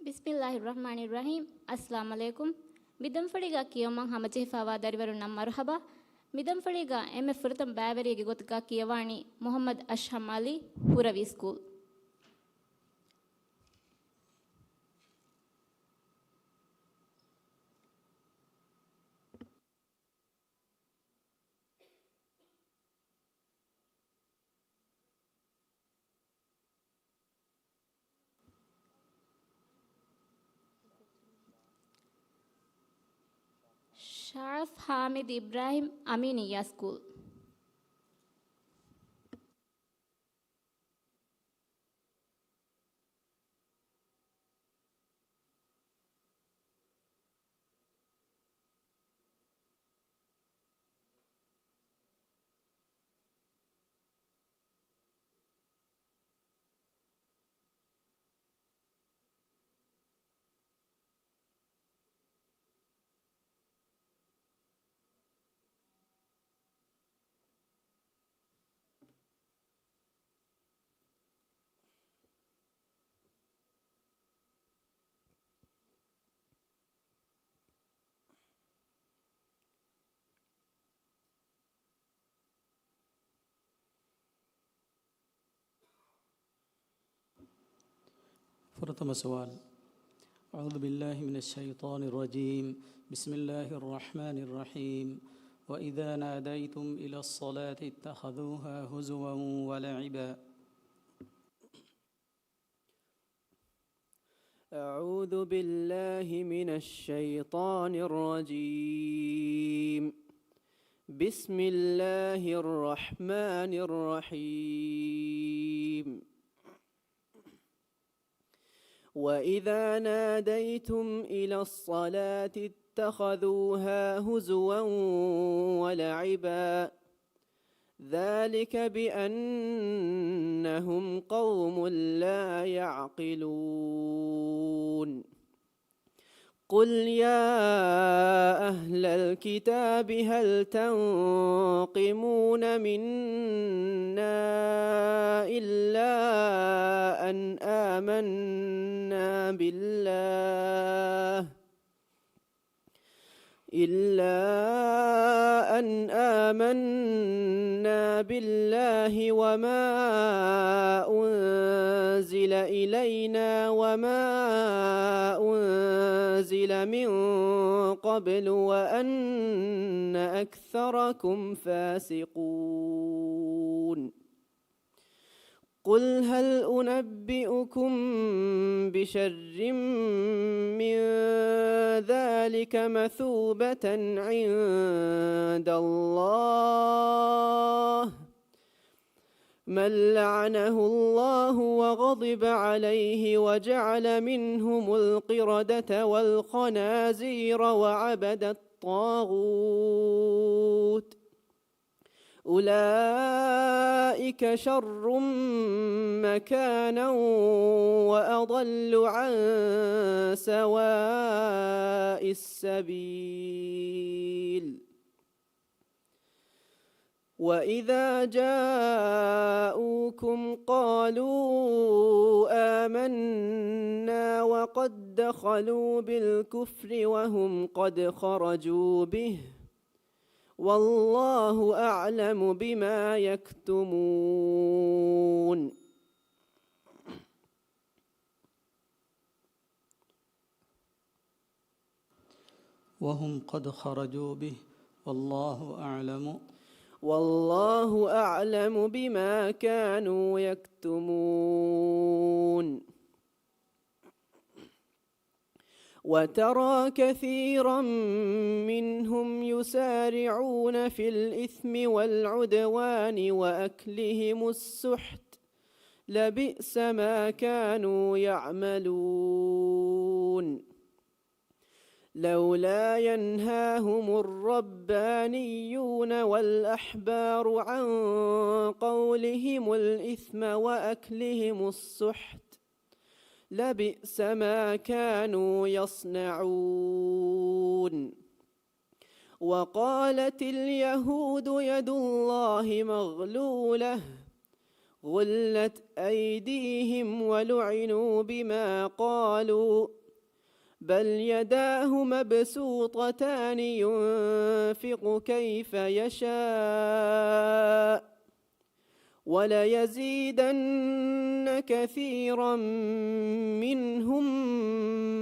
ಬಿಸ್ಮಿಲ್ಲಾಹಿರ್ರಹ್ಮಾನಿರ್ರಹೀಮ್. ಅಸ್ಸಲಾಮ್ ಅಲೈಕುಂ. ಮಿದಂಫಳಿಗ ಕಿಯಮಂ ಹಮಚಿಹಿಫಾವಾ ದರಿವರು ನಮ್ಮ ಮರುಹಬ. ಮಿದಂಫಳಿಗ ಎಮ್ಮೆ ಫುರತಂ ಬ್ಯಾವರಿಗೆ ಗೊತ್ತಕ ಕಿಯವಾಣಿ ಮೊಹಮ್ಮದ್ ಅಶ್ಹಮ್ ಅಲಿ ಹುರವಿ ಸ್ಕೂಲ್. ಶಾರಫ್ ಹಾಮಿದ್ ಇಬ್ರಾಹಿಂ ಅಮೀನಿಯಾ ಸ್ಕೂಲ್. فرتم سؤال. أعوذ بالله من الشيطان الرجيم. بسم الله الرحمن الرحيم. وإذا ناديتم إلى الصلاة اتخذوها هزوا ولعبا. أعوذ بالله من الشيطان الرجيم. بسم الله الرحمن الرحيم. وإذا ناديتم إلى الصلاة اتخذوها هزوا ولعبا ذلك بأنهم قوم لا يعقلون. قل يا أهل الكتاب هل تنقمون منا إلا أن آمنا بالله وما أنزل إلينا وما أنزل من قبل وأن أكثركم فاسقون. قل هل أنبئكم بشر من ذلك مثوبة عند الله من لعنه الله وغضب عليه وجعل منهم القردة والخنازير وعبد الطاغوت أولئك شر مكانا وأضل عن سواء السبيل. وإذا جاءوكم قالوا آمنا وقد دخلوا بالكفر وهم قد خرجوا به والله أعلم بما يكتمون. وهم قد خرجوا به والله أعلم بما كانوا يكتمون. وترى كثيرا منهم يسارعون في الإثم والعدوان وأكلهم السحت لبئس ما كانوا يعملون. لولا ينهاهم الربانيون والأحبار عن قولهم الإثم وأكلهم السحت لبئس ما كانوا يصنعون. وقالت اليهود يد الله مغلولة غلت أيديهم ولعنوا بما قالوا بل يداه مبسوطتان ينفق كيف يشاء وليزيدن كثيرا منهم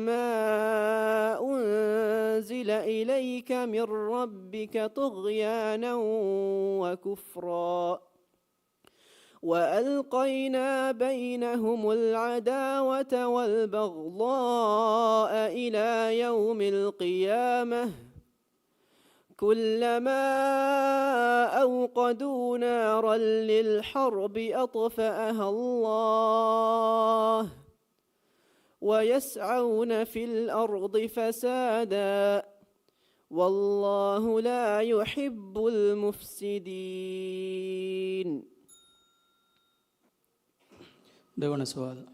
ما أنزل إليك من ربك طغيانا وكفرا وألقينا بينهم العداوة والبغضاء إلى يوم القيامة كلما أوقدوا نارا للحرب أطفأها الله ويسعون في الأرض فسادا والله لا يحب المفسدين. دون سؤال.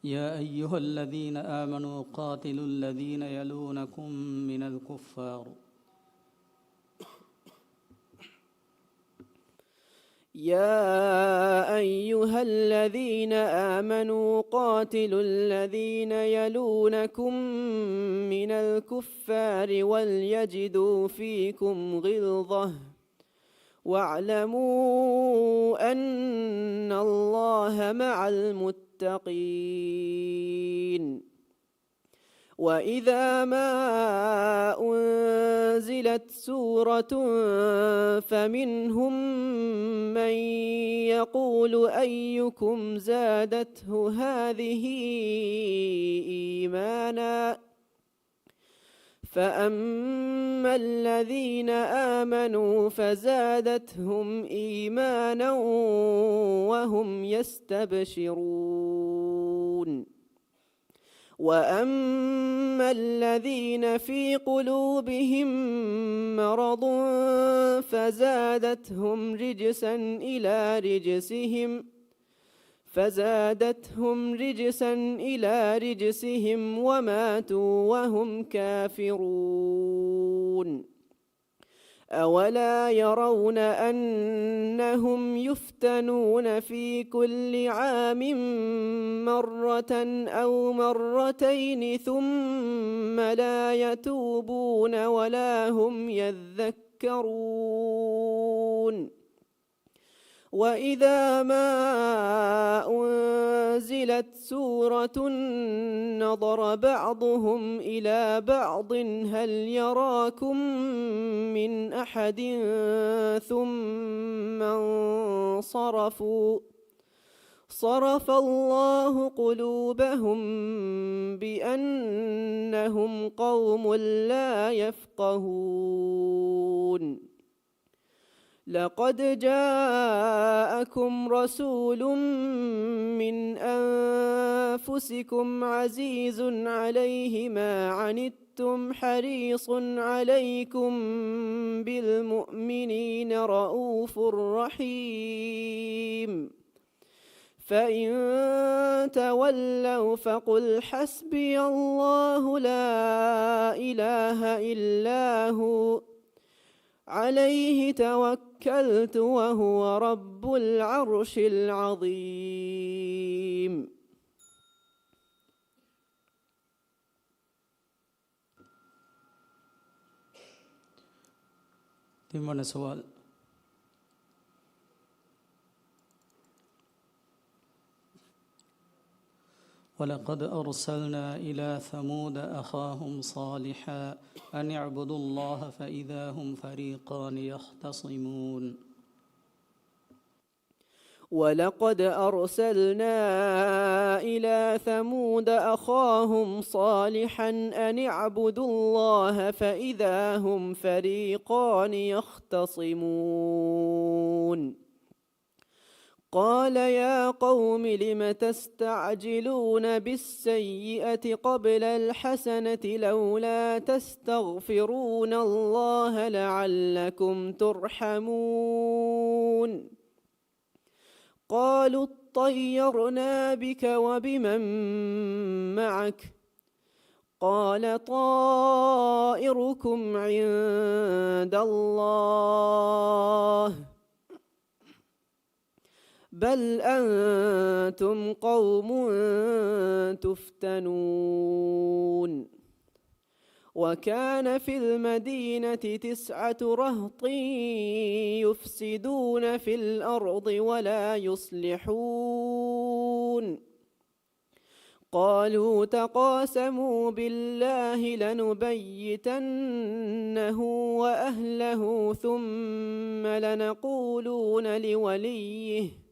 يا أيها الذين آمنوا قاتلوا الذين يلونكم من الكفار. يا أيها الذين آمنوا قاتلوا الذين يلونكم من الكفار وليجدوا فيكم غلظة واعلموا أن الله مع المتقين. وإذا ما أنزلت سورة فمنهم من يقول أيكم زادته هذه إيمانا فأما الذين آمنوا فزادتهم إيمانا وهم يستبشرون. وأما الذين في قلوبهم مرض فزادتهم رجسا إلى رجسهم وماتوا وهم كافرون. أولا يرون أنهم يفتنون في كل عام مرة أو مرتين ثم لا يتوبون ولا هم يذكرون. وإذا ما أنزلت سورة نظر بعضهم إلى بعض هل يراكم من أحد ثم انصرفوا صرف الله قلوبهم بأنهم قوم لا يفقهون. لقد جاءكم رسول من أنفسكم عزيز عليه ما عنتم حريص عليكم بالمؤمنين رؤوف رحيم. فإن تولوا فقل حسبي الله لا إله إلا هو عليه توكلت وهو رب العرش العظيم. تمنا سؤال. ولقد أرسلنا إلى ثمود أخاهم صالحا أن اعبدوا الله فإذا هم فريقان يختصمون. ولقد أرسلنا إلى ثمود أخاهم صالحا أن اعبدوا الله فإذا هم فريقان يختصمون. قال يا قوم لم تستعجلون بالسيئة قبل الحسنة لولا تستغفرون الله لعلكم ترحمون. قالوا اطيرنا بك وبمن معك قال طائركم عند الله بل أنتم قوم تفتنون وكان في المدينة 9 رهط يفسدون في الأرض ولا يصلحون قالوا تقاسموا بالله لنبيتنه وأهله ثم لنقولون لوليه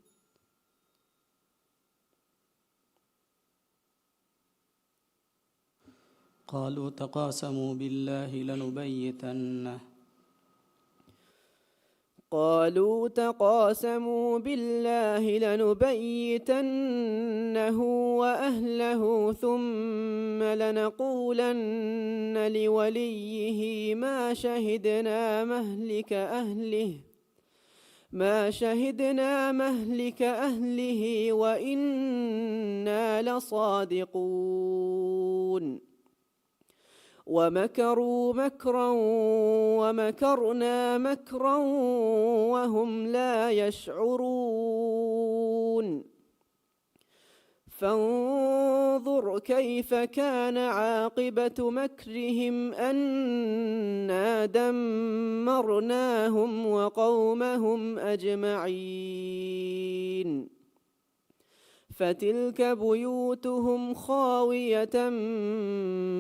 قالوا تقاسموا بالله لنبيتنه وأهله ثم لنقولن لوليه ما شهدنا مهلك أهله وإنا لصادقون ومكروا مكرا ومكرنا مكرا وهم لا يشعرون فانظر كيف كان عاقبة مكرهم أنا دمرناهم وقومهم أجمعين فتلك بيوتهم خاوية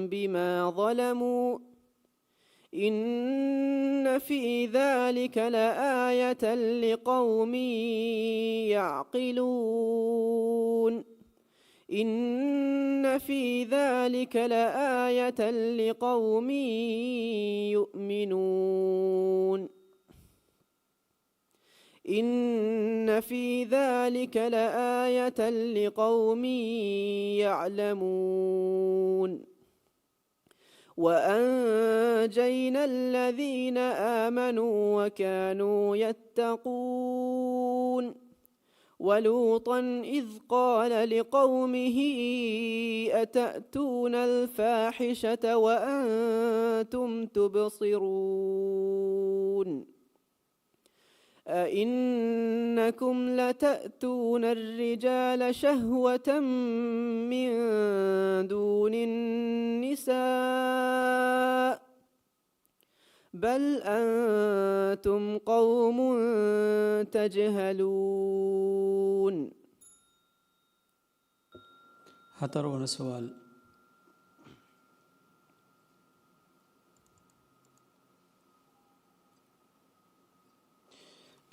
بما ظلموا إن في ذلك لآية لقوم يعقلون إن في ذلك لآية لقوم يؤمنون إن في ذلك لآية لقوم يعلمون وأنجينا الذين آمنوا وكانوا يتقون ولوطا إذ قال لقومه أتأتون الفاحشة وأنتم تبصرون أئنكم لتأتون الرجال شهوة من دون النساء بل أنتم قوم تجهلون. 14 سوال.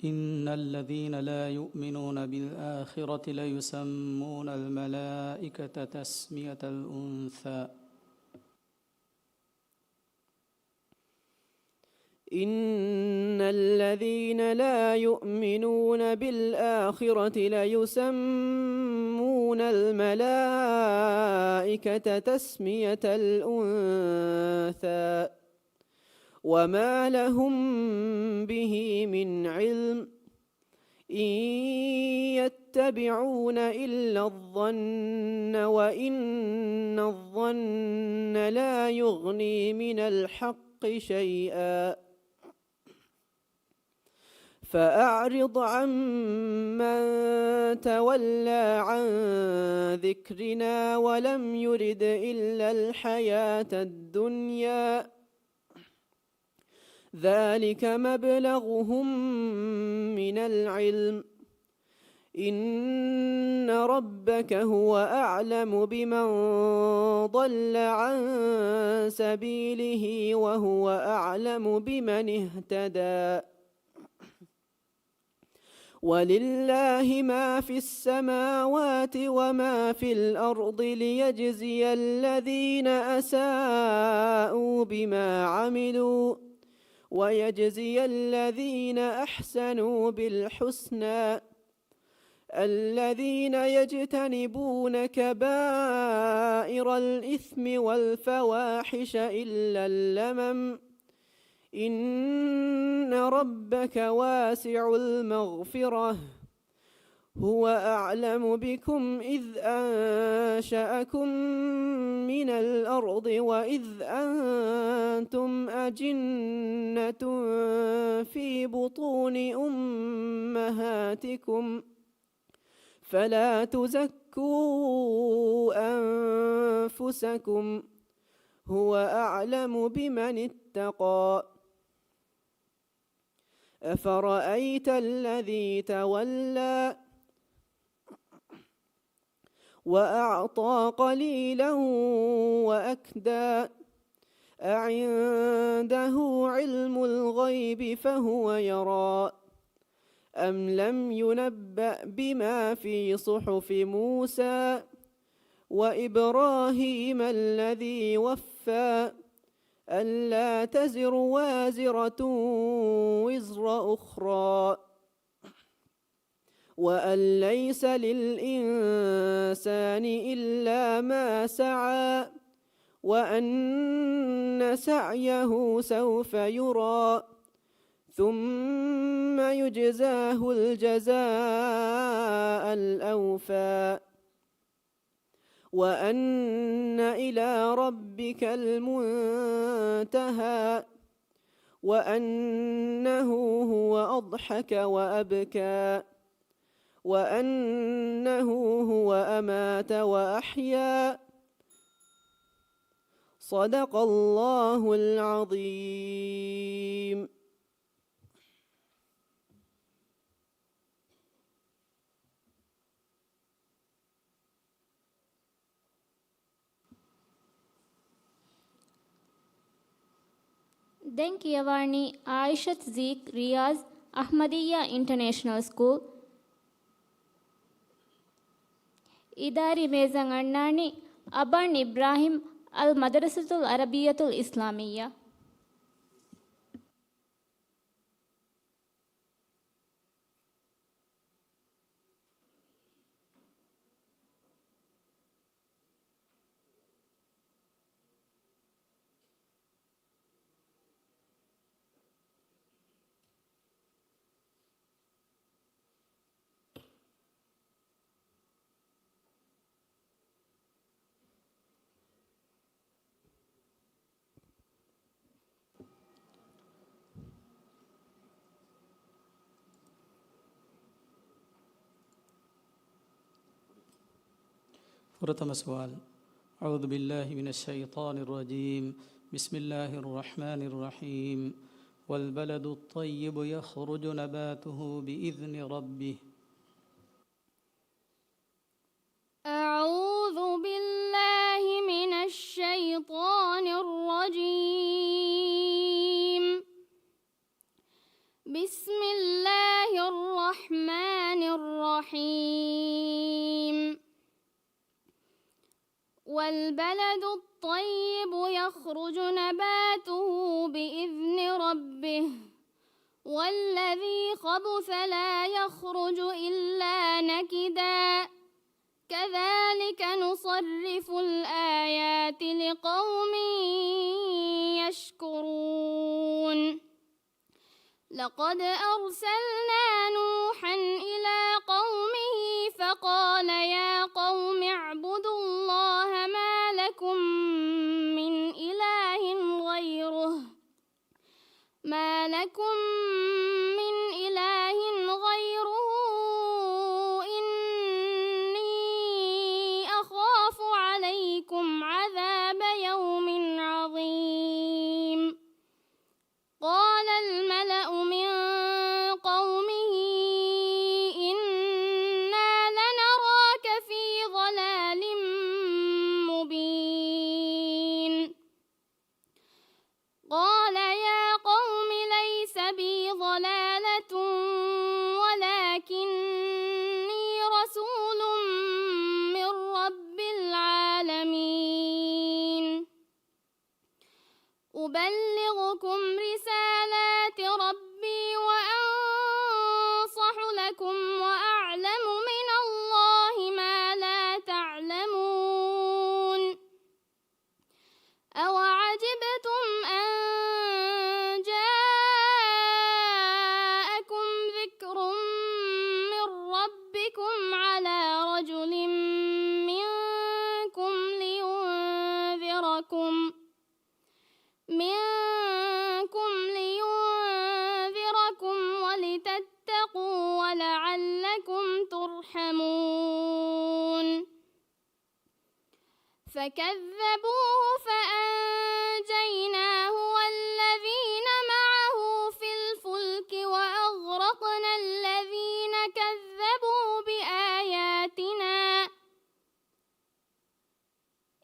إن الذين لا يؤمنون بالآخرة ليسمون الملائكة تسمية الأنثى. إن الذين لا يؤمنون بالآخرة ليسمون الملائكة تسمية الأنثى وما لهم به من علم إن يتبعون إلا الظن وإن الظن لا يغني من الحق شيئا فأعرض عمن تولى عن ذكرنا ولم يرد إلا الحياة الدنيا ذلك مبلغهم من العلم إن ربك هو أعلم بمن ضل عن سبيله وهو أعلم بمن اهتدى ولله ما في السماوات وما في الأرض ليجزي الذين أساءوا بما عملوا ويجزي الذين أحسنوا بالحسنى الذين يجتنبون كبائر الإثم والفواحش إلا اللمم إن ربك واسع المغفرة هو أعلم بكم إذ أنشأكم من الأرض وإذ أنتم أجنة في بطون أمهاتكم فلا تزكوا أنفسكم هو أعلم بمن اتقى أفرأيت الذي تولى وأعطى قليلا وأكدى أعنده علم الغيب فهو يرى أم لم ينبأ بما في صحف موسى وإبراهيم الذي وفى ألا تزر وازرة وزر أخرى وأن ليس للإنسان إلا ما سعى وأن سعيه سوف يرى ثم يجزاه الجزاء الأوفى وأن إلى ربك المنتهى وأنه هو أضحك وأبكى وأنه هو أمات وأحيا صدق الله العظيم. දැන් කියවන්නේ ආයිෂත් සීක් රියාස් අහ්මදියා ඉන්ටර්නේෂනල් ස්කූල් ඉදාරි මේසන් අන්නානි අබන් ඉබ්‍රාහිම් අල් මදරසතුල් අරබියතුල් ඉස්ලාමියා ورتم سؤال. أعوذ بالله من الشيطان الرجيم. بسم الله الرحمن الرحيم. والبلد الطيب يخرج نباته بإذن ربه. أعوذ بالله من الشيطان الرجيم. بسم الله الرحمن الرحيم. والبلد الطيب يخرج نباته بإذن ربه والذي خبث لا يخرج إلا نكدا كذلك نصرف الآيات لقوم يشكرون. لقد أرسلنا نوحا إلى قومه فقال يا قوم اعبدوا الله ما لكم من إله غيره إني أخاف عليكم عذاب يوم عظيم. قال الملأ من قومه إنا لنراك في ضلال مبين. قال يا قوم ليس بي ضلالة ولكني رسول من رب العالمين أبلغكم رسالات ربي وأنصح لكم وأعلم من الله ما لا تعلمون. أوعجبتم أن جاءكم ذكر من ربكم فكذبوه فأنجيناه والذين معه في الفلك وأغرقنا الذين كذبوا بآياتنا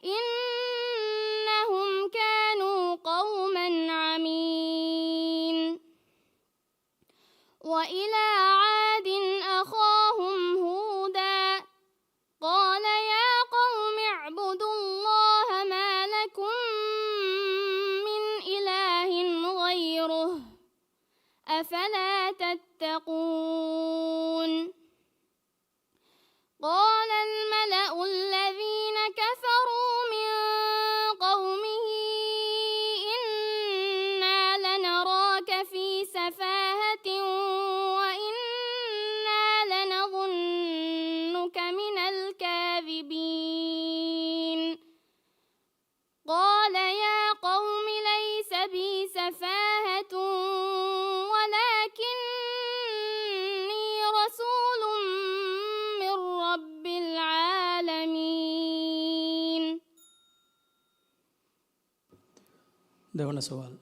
إنهم كانوا قوما عمين. وإلى عاد أخاهم هودا قال يا قوم اعبدوا الله ما لكم من إله غيره أفلا تتقون. قال الملأ الذين كفروا من قومه إنا لنراك في سفاهة وإنا لنظنك من الكاذبين. قال يا قوم ليس بي سفاهة ولكني رسول من رب العالمين. ده سؤال.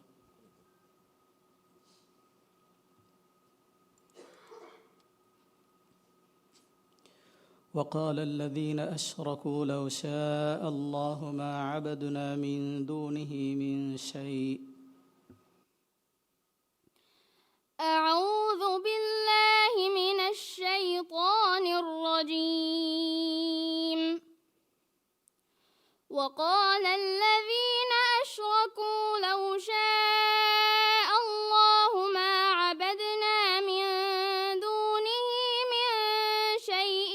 وقال الذين أشركوا لو شاء الله ما عبدنا من دونه من شيء. أعوذ بالله من الشيطان الرجيم. وقال الذين أشركوا لو شاء الله ما عبدنا من دونه من شيء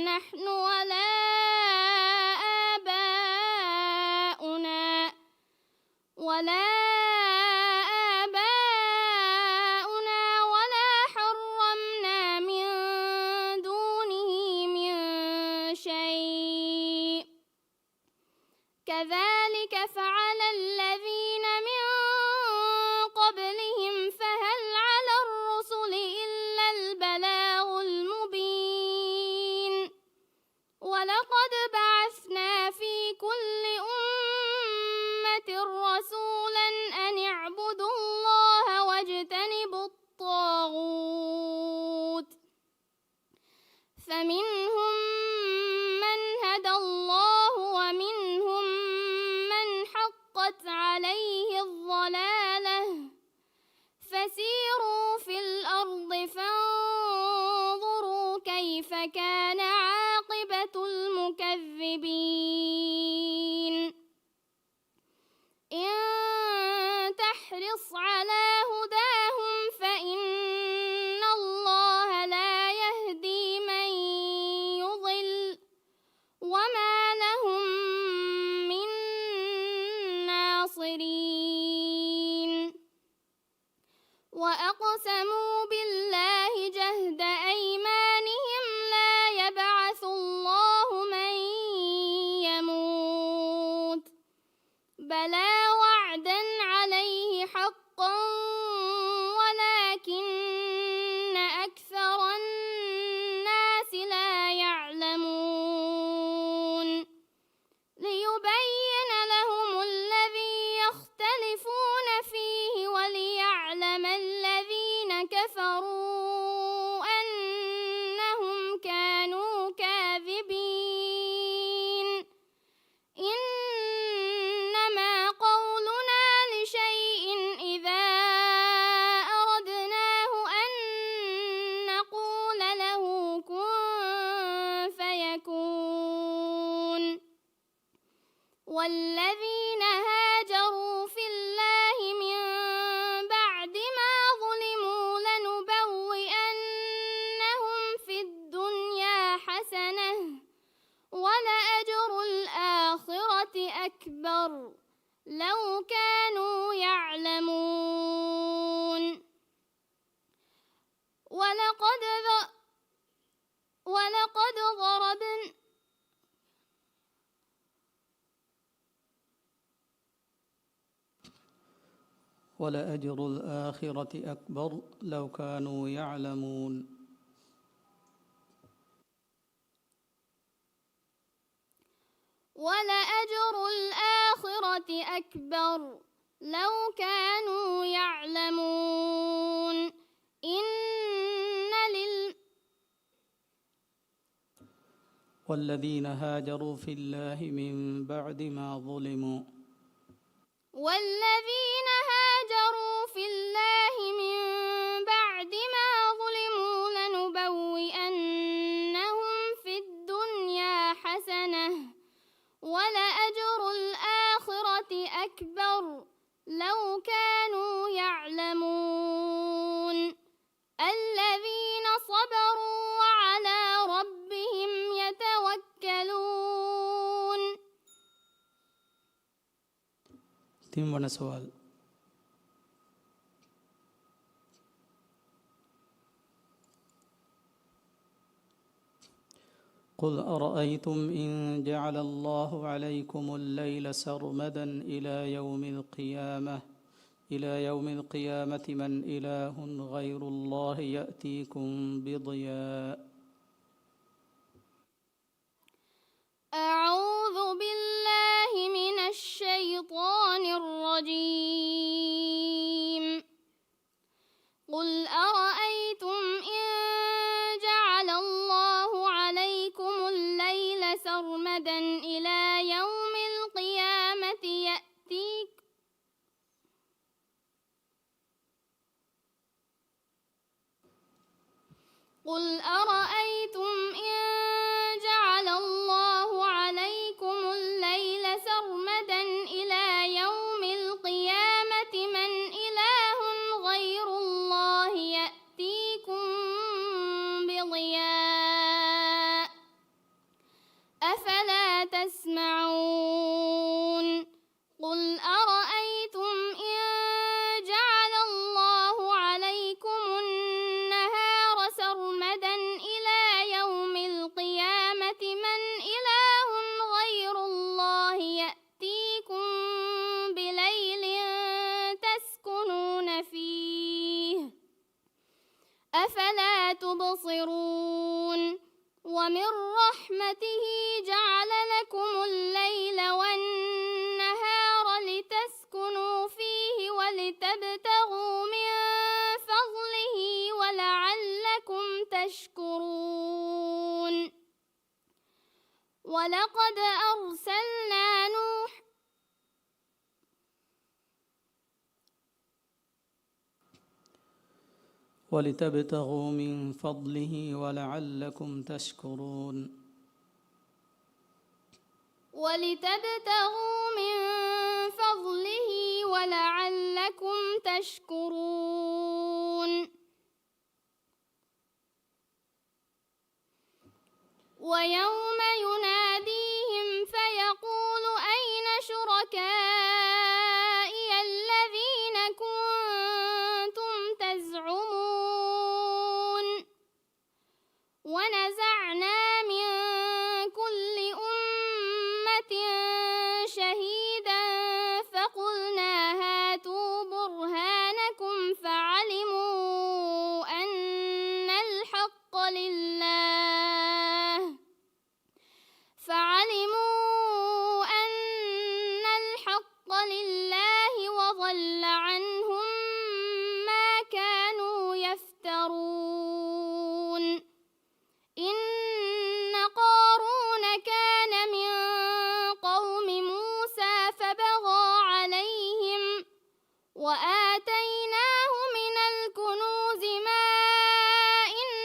نحن ولا آباؤنا ولا حرمنا من دونه من شيء كذلك فعل الذين من قبلهم فهل على الرسل إلا البلاغ المبين. ولقد بعثنا في كل أمة رسولا أن اعبدوا الله واجتنبوا الطاغوت فمنهم من هدى الله ومنهم من حقت عليه الضلالة فسيروا في الأرض فانظروا كيف كان عاقبة المكذبين. إن تحرص على هداهم فإن الله لا يهدي من يضل وما لهم من ناصرين. وأقسموا بالله جهد أيمانهم لا يبعث الله من يموت بلى وعدا عليه حقا ولكن أكثر الناس لا يعلمون. ليبين لهم الذي يختلفون فيه وليعلم الذين كفروا أنهم كانوا كاذبين. إنما قولنا لشيء إذا أردناه أن نقول له كن فيكون. والذين هاجروا في الله من بعد ما ظلموا لنبوئنهم في الدنيا حسنة ولأجر الآخرة أكبر لو كانوا يعلمون. ولقد ضربنا ولأجر الآخرة أكبر لو كانوا يعلمون. ولأجر أكبر لو كانوا يعلمون والذين هاجروا في الله من بعد ما ظلموا والذين هاجروا في الله من بعد ما ظلموا لنبوئنهم في الدنيا حسنة ولأجر الآخرة أكبر لو كانوا يعلمون الذين صبروا وعلى ربهم يتوكلون. تم سؤال. قل أرأيتم إن جعل الله عليكم الليل سرمدا إلى يوم القيامة من إله غير الله يأتيكم بضياء. أعوذ بالله من الشيطان الرجيم. قل أرأيتم إن جعل الله عليكم الليل سرمدا إلى يوم القيامة قل أرأيتم إن جعل الله عليكم الليل سرمدا إلى يوم القيامة من إله غير الله يأتيكم بضياء أفلا تسمعون. قل أرأيتم إن جعل الله عليكم النهار سرمدا إلى يوم القيامة من إله غير الله يأتيكم بليل تسكنون فيه أفلا تبصرون. ومن رحمته جعل لكم الليل والنهار لتسكنوا فيه ولتبتغوا من فضله ولعلكم تشكرون. ولقد أرسلنا ولتبتغوا من فضله ولعلكم تشكرون. ولتبتغوا من فضله ولعلكم تشكرون. ويوم يناديهم فيقول أين شركائي الذين كنتم تزعمون. ونزعنا من كل أمة شهيدا فقلنا هاتوا برهانكم فعلموا أن الحق لله وضل عنهم ما كانوا يفترون. إن قارون كان من قوم موسى فبغى عليهم وآتيناه من الكنوز ما إن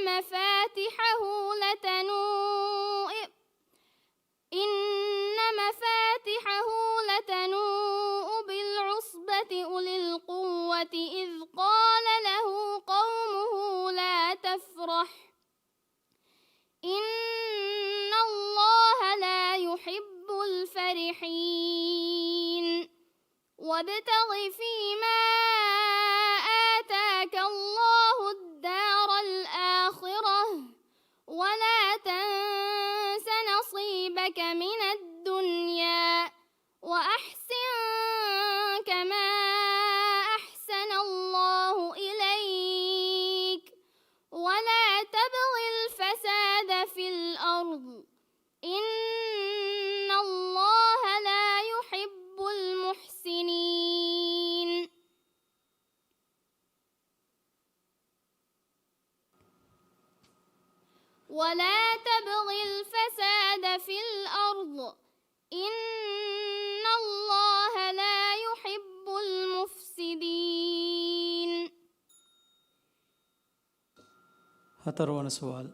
مفاتحه لتنوء بالعصبة أولي القوة إذ قال له قومه لا تفرح إن الله لا يحب الفرحين. وابتغ فيما آتاك الله الدار الآخرة ولا تنس نصيبك من الدنيا وأحسن كما أحسن الله إليك ولا تبغ الفساد في الأرض إن الله لا يحب ولا تبغ الفساد في الأرض إن الله لا يحب المفسدين. هتروان سؤال.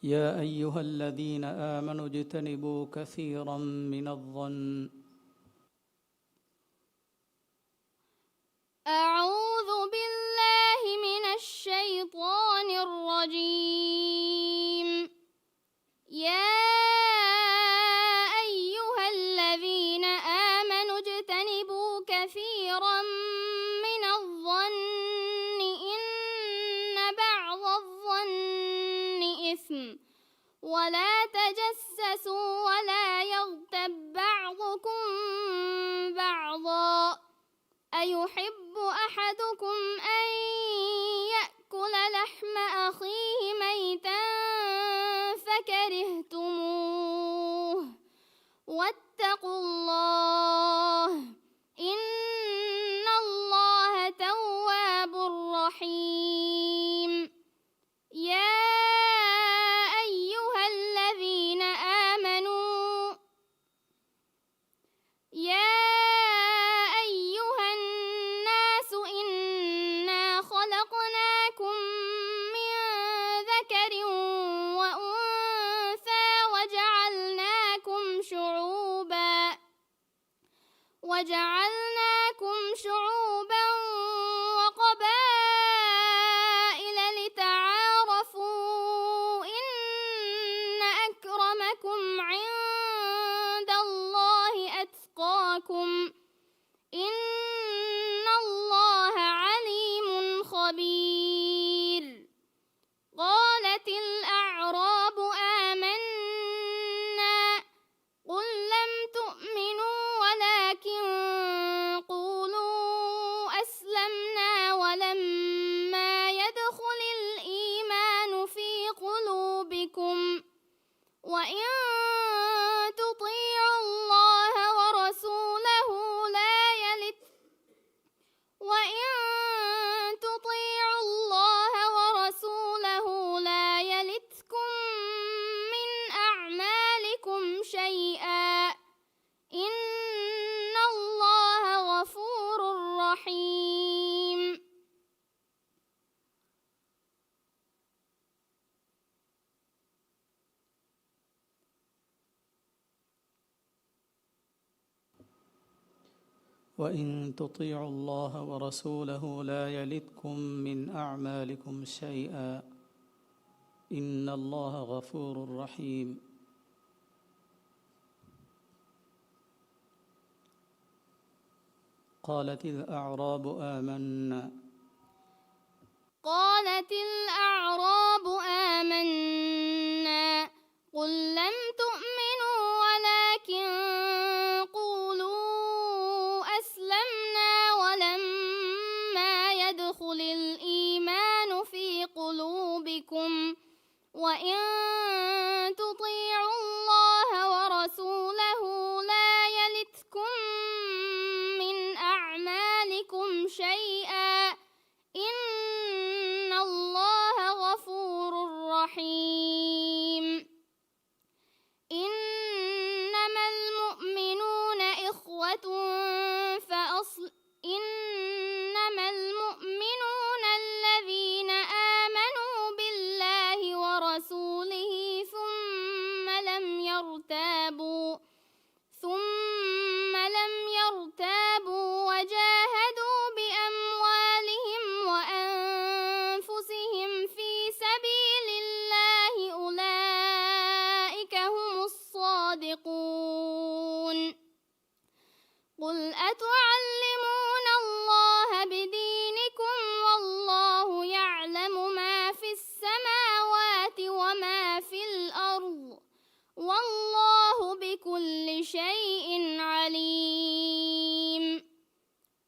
يا أيها الذين آمنوا اجتنبوا كثيرا من الظن. أعوذ بالله من الشيطان الرجيم. يا أيها الذين آمنوا اجتنبوا كثيرا من الظن إن بعض الظن إثم ولا تجسسوا ولا يغتب بعضكم بعضا أيحب أحدكم أن يأكل لحم أخيه ميتا فكرهتموه واتقوا الله إن الله تواب رحيم. يا أيها الذين آمنوا يا أيها الناس إنا خلقناكم من ذكر وأنثى وجعلناكم شعوبا وقبائل لتعارفوا إن أكرمكم عند الله أتقاكم إن الله عليم خبير. قالت الأعراب آمنا قل لم تؤمنوا ولكن قولوا أسلمنا ولما يدخل الإيمان في قلوبكم وإن تطيعوا الله ورسوله لا يلتكم من أعمالكم شيئا إن الله غفور رحيم. وإن تطيعوا الله ورسوله لا يلتكم من أعمالكم شيئا إن الله غفور رحيم. قالت الأعراب آمنا قالت الأعراب آمنا قل لم تؤمنوا ولكن قولوا أسلمنا ولما يدخل الإيمان في قلوبكم وإن تطيعوا الله ورسوله لا يلتكم من أعمالكم شيئا إن الله غفور رحيم. إنما المؤمنون الذين آمنوا بالله ورسوله ثم لم يرتابوا وجاهدوا بأموالهم وأنفسهم في سبيل الله أولئك هم الصادقون. قل أتعلمون الله بدينكم والله يعلم ما في السماوات وما في الأرض والله بكل شيء عليم.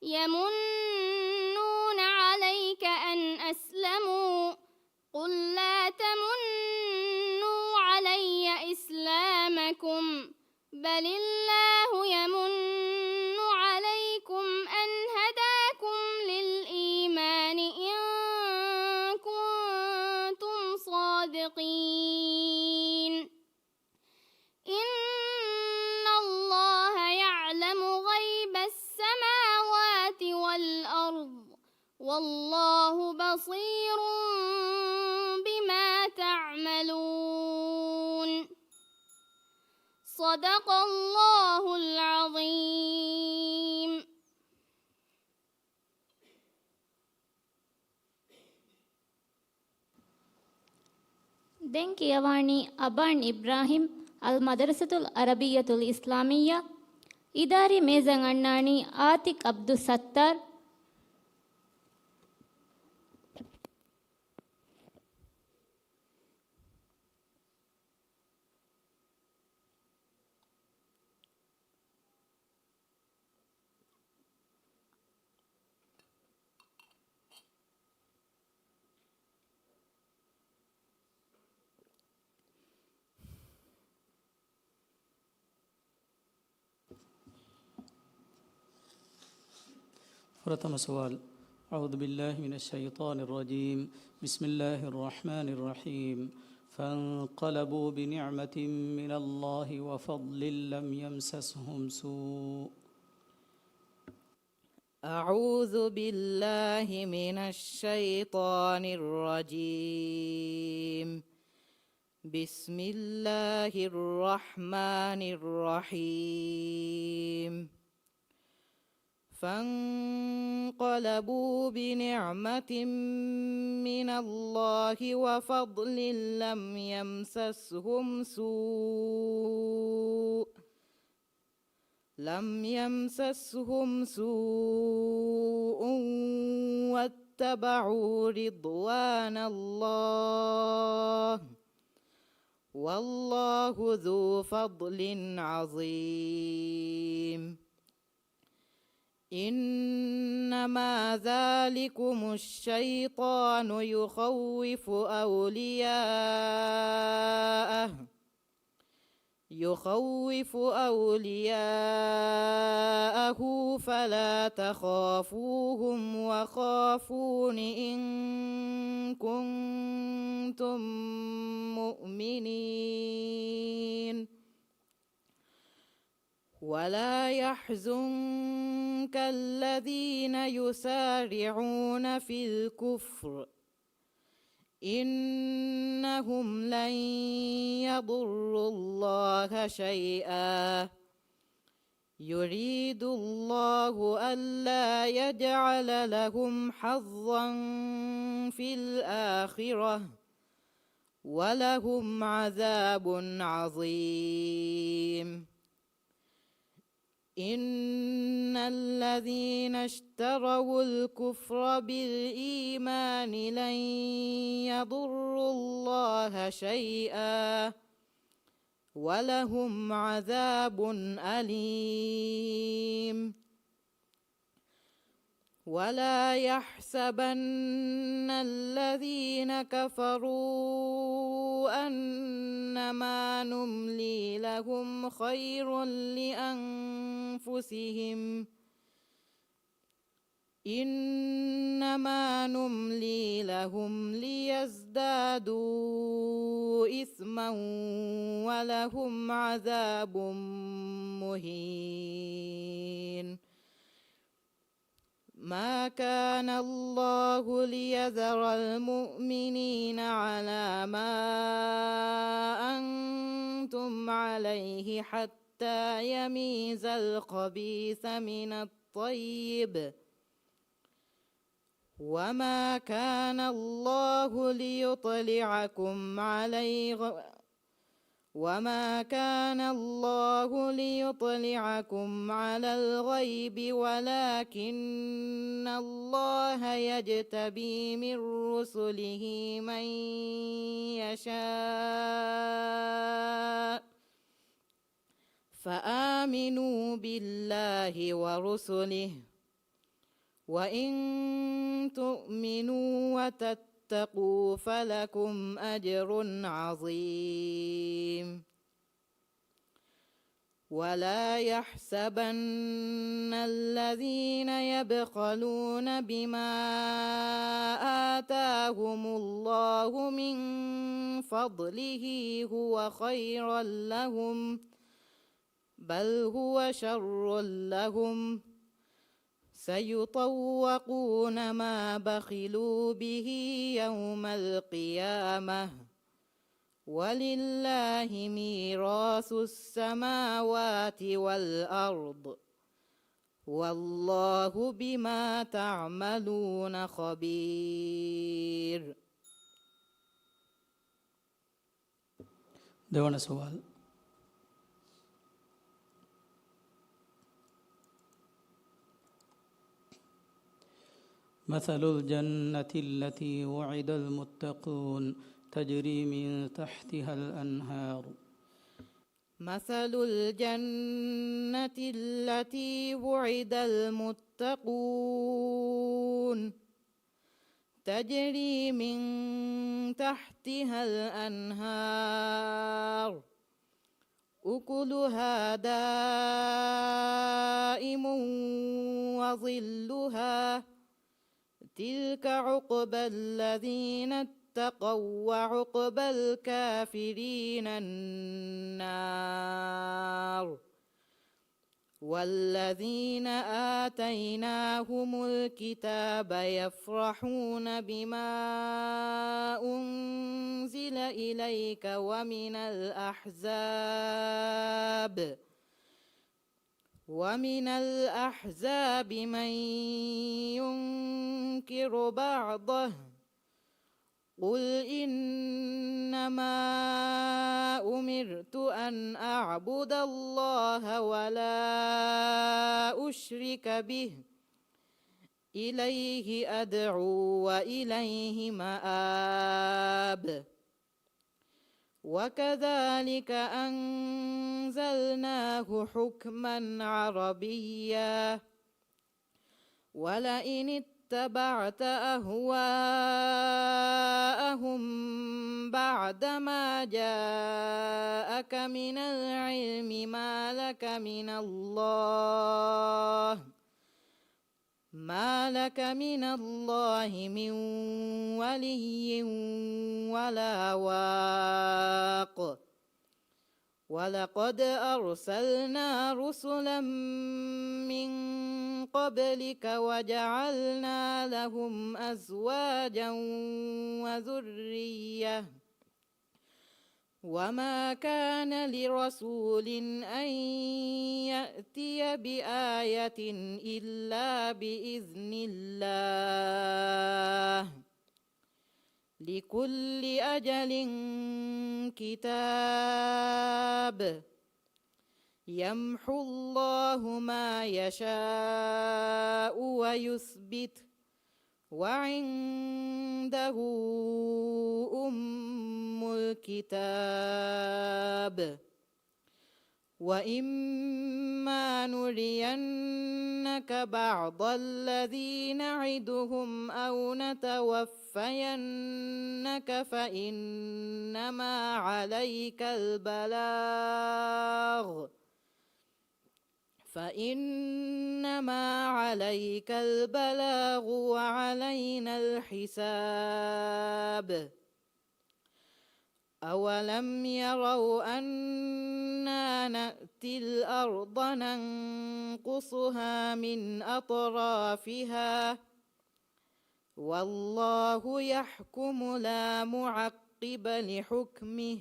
يمنون عليك أن أسلموا قل لا تمنوا علي إسلامكم بل الله يمن عليكم أن الصادقين إن الله يعلم غيب السماوات والأرض والله بصير بما تعملون صدق الله العظيم. දැන් කියවන්නේ අබාන් ඉබ්‍රාහිම් අල් මදරසතුල් අරබියතුල් ඉස්ලාමියා ඉදාරි මේසන් අන්නානි ආතික් අබ්දුල් සත්තාර් प्रथम सवाल अऊज़ु बिल्लाहि मिनश्शैतानिर्रजीम बिस्मिल्लाहिर्रहमानिर्रहीम फंक़लबू बिनिअमतिम मिनल्लाहि व फ़ज़लिन लम यमससहुम सूअ أعوذ بالله من الشيطان الرجيم بسم الله الرحمن الرحيم فانقلبوا بنعمة من الله وفضل لم يمسسهم سوء واتبعوا رضوان الله والله ذو فضل عظيم إنما ذلكم الشيطان يخوف أولياءه فلا تخافوهم وخافون إن كنتم مؤمنين ولا يحزنك الذين يسارعون في الكفر إنهم لن يضروا الله شيئا يريد الله ألا يجعل لهم حظا في الآخرة ولهم عذاب عظيم إن الذين اشتروا الكفر بالإيمان لن يضروا الله شيئا ولهم عذاب أليم ولا يحسبن الذين كفروا أنما نملي لهم خير لأنفسهم إنما نملي لهم ليزدادوا إثما ولهم عذاب مهين ما كان الله ليذر المؤمنين على ما أنتم عليه حتى يميز الخبيث من الطيب وما كان الله ليطلعكم على الغيب ولكن الله يجتبي من رسله من يشاء فآمنوا بالله ورسله وإن تؤمنوا وتتقوا فلكم أجر عظيم ولا يحسبن الذين يبخلون بما آتاهم الله من فضله هو خيرا لهم بل هو شر لهم سيطوقون ما بخلوا به يوم القيامة ولله ميراث السماوات والأرض والله بما تعملون خبير. देवण सवाल مثل الجنة التي وعد المتقون تجري من تحتها الأنهار مثل الجنة التي وعد المتقون تجري من تحتها الأنهار أكلها دائم وظلها تلك عقبى الذين اتقوا وعقبى الكافرين النار والذين آتيناهم الكتاب يفرحون بما أنزل إليك ومن الأحزاب من ينكر بعضه قل إنما أمرت أن أعبد الله ولا أشرك به إليه أدعو وإليه مآب وكذلك أنزلناه حكما عربيا ولئن اتبعت أهواءهم بعدما جاءك من العلم ما لك من الله من ولي ولا واق ولقد أرسلنا رسلا من قبلك وجعلنا لهم أزواجا وذرية وما كان لرسول أن يأتي بآية إلا بإذن الله لكل أجل كتاب يمحو الله ما يشاء ويثبت وعنده أم الكتاب وإما نرينك بعض الذي نعدهم أو نتوفينك فإنما عليك البلاغ وعلينا الحساب أولم يروا أنا نأتي الأرض ننقصها من أطرافها والله يحكم لا معقب لحكمه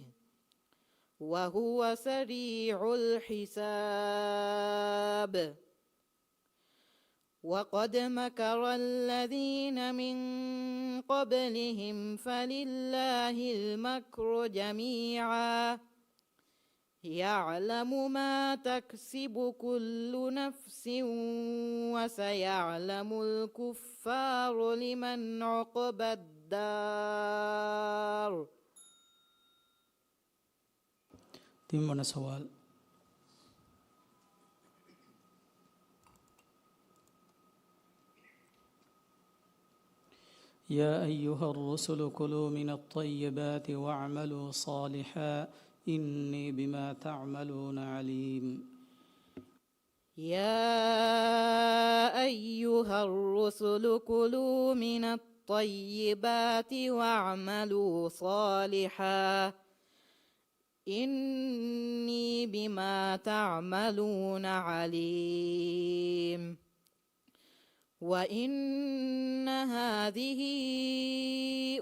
وهو سريع الحساب وقد مكر الذين من قبلهم فلله المكر جميعا يعلم ما تكسب كل نفس وسيعلم الكفار لمن عقبى الدار. تم سوال يا أيها الرسل كلوا من الطيبات واعملوا صالحا إني بما تعملون عليم. يا أيها الرسل كلوا من الطيبات الطيبات واعملوا صالحا إني بما تعملون عليم وإن هذه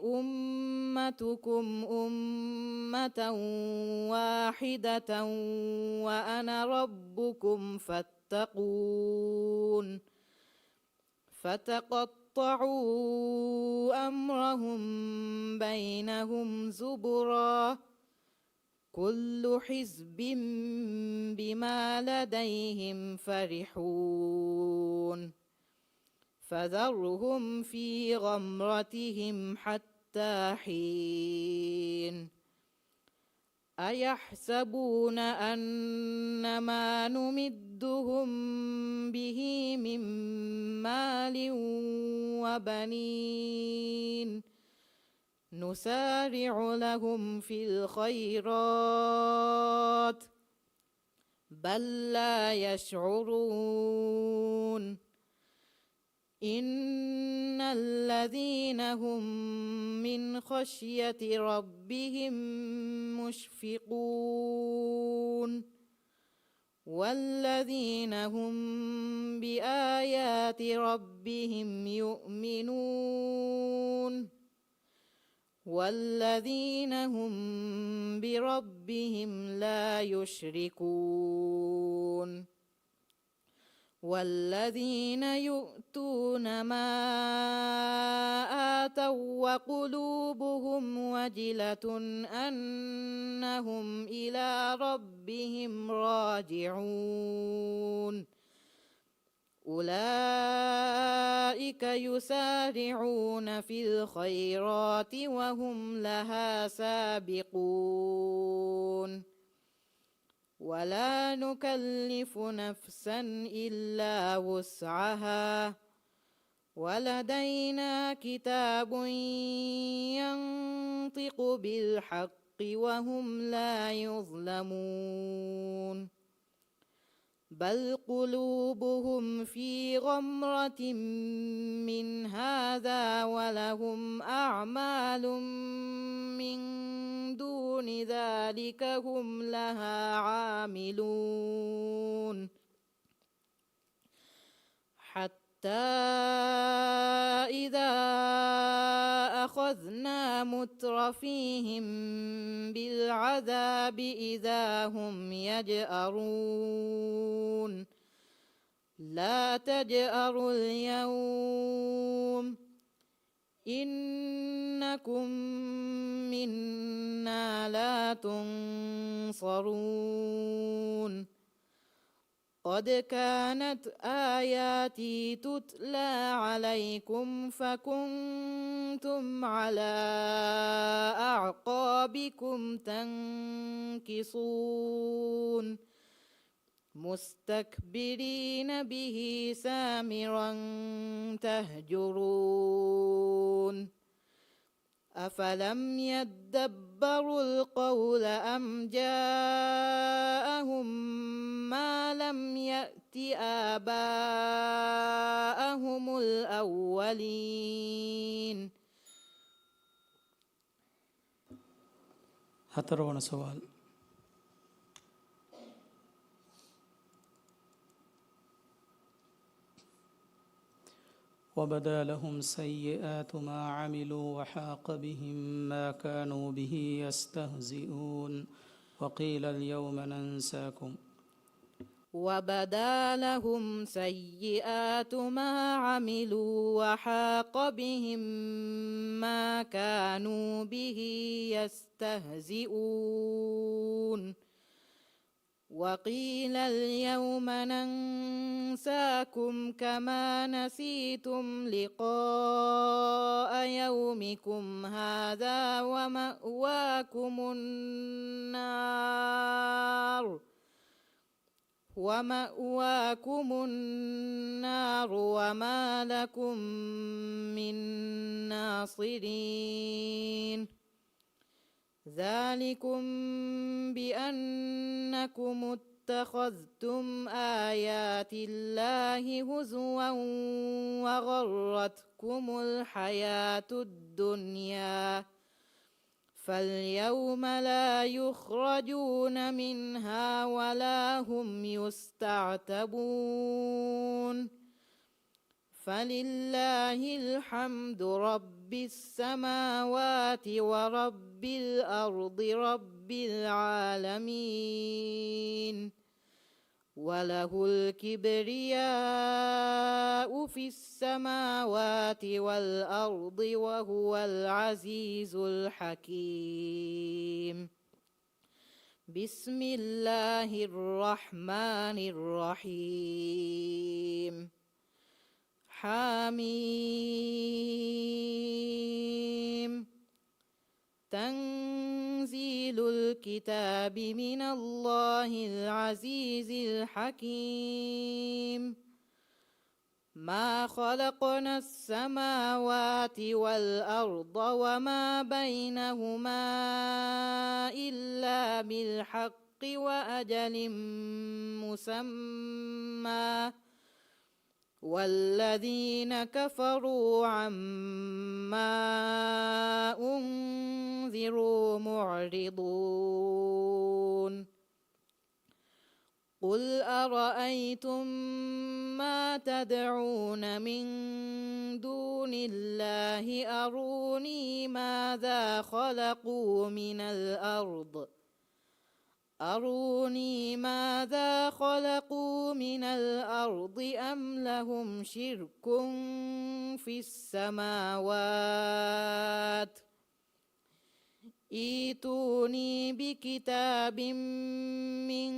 أمتكم أمة واحدة وأنا ربكم فاتقون فتقطعوا أمرهم بينهم زبرا كل حزب بما لديهم فرحون فذرهم في غمرتهم حتى حين أيحسبون أن ما نمدهم به من مال وبنين نسارع لهم في الخيرات بل لا يشعرون إن الذين هم من خشية ربهم مشفقون والذين هم بآيات ربهم يؤمنون والذين هم بربهم لا يشركون والذين يؤتون ما آتوا وقلوبهم وجلة أنهم إلى ربهم راجعون أولئك يسارعون في الخيرات وهم لها سابقون ولا نكلف نفسا إلا وسعها ولدينا كتاب ينطق بالحق وهم لا يظلمون بل قلوبهم في غمرة من هذا ولهم أعمال من دون ذلك هم لها عاملون حتى إذا أخذنا مترفيهم بالعذاب إذا هم يجأرون لا تجأروا اليوم إنكم منا لا تنصرون قد كانت آياتي تتلى عليكم فكنتم على أعقابكم تنكصون مستكبرين به سامرا تهجرون أفلم يدبروا القول أم جاءهم ما لم يأت آباءهم الأولين. هترون سوال. وبدا لهم سيئات ما عملوا وحاق بهم ما كانوا به يستهزئون وقيل اليوم ننساكم. وبدا لهم سيئات ما عملوا وحاق بهم ما كانوا به يستهزئون وقيل اليوم ننساكم كما نسيتم لقاء يومكم هذا ومأواكم النار وما لكم من ناصرين. ذلكم بأنكم اتخذتم آيات الله هزوا وغرتكم الحياة الدنيا فاليوم لا يخرجون منها ولا هم يستعتبون فلله الحمد رب السماوات ورب الأرض رب العالمين وله الكبرياء في السماوات والأرض وهو العزيز الحكيم بسم الله الرحمن الرحيم حميم تنزيل الكتاب من الله العزيز الحكيم ما خلقنا السماوات والأرض وما بينهما إلا بالحق وأجل مسمى والذين كفروا عما أنذروا معرضون قل أرأيتم ما تدعون من دون الله أروني ماذا خلقوا من الأرض أم لهم شرك في السماوات ائتوني بكتاب من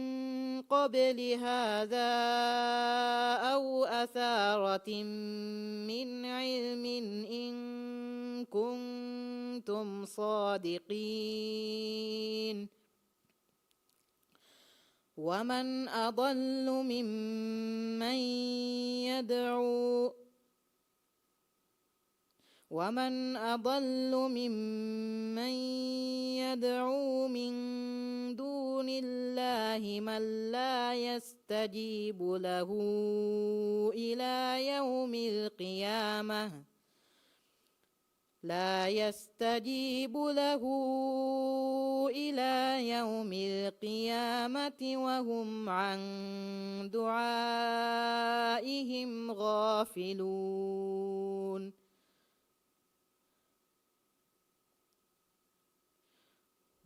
قبل هذا أو أثارة من علم إن كنتم صادقين ومن أضل ممن يدعو من دون الله من لا يستجيب له إلى يوم القيامة وهم عن دعائهم غافلون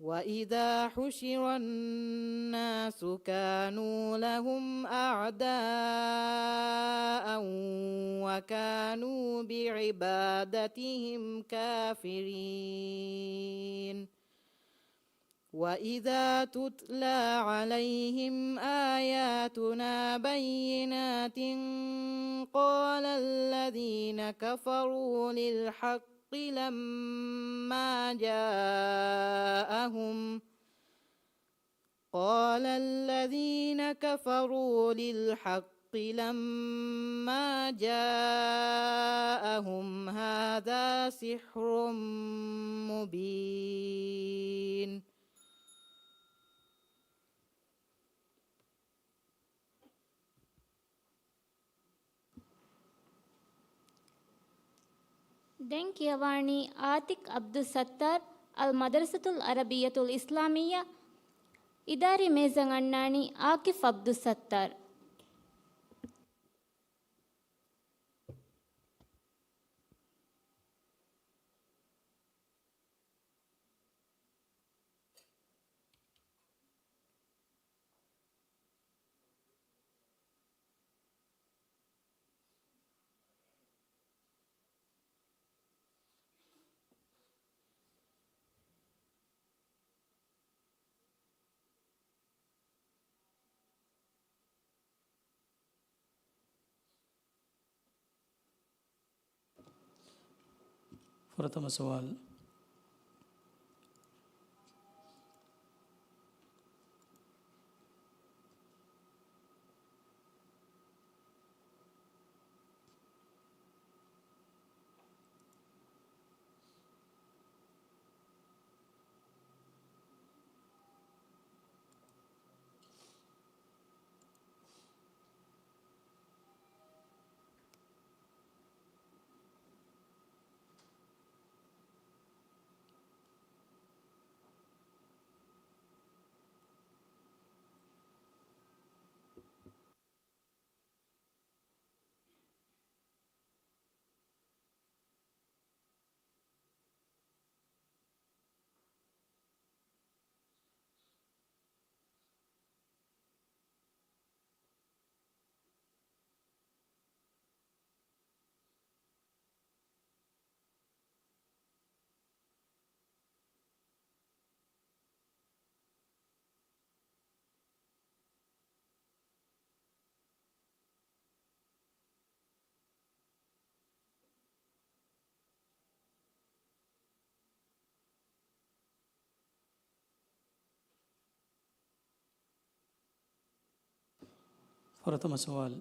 وإذا حشر الناس كانوا لهم أعداء وكانوا بعبادتهم كافرين وإذا تتلى عليهم آياتنا بينات قال الذين كفروا للحق لما جاءهم هذا سحر مبين දැන් කියවාණී ආතික් අබ්දුල් සත්තාර් අල් මදරසතුල් අරබියතුල් ඉස්ලාමියා ඉදාරි මේසන් අන්නානි ආකිෆ් අබ්දුල් සත්තාර් प्रथम सवाल प्रथम सवाल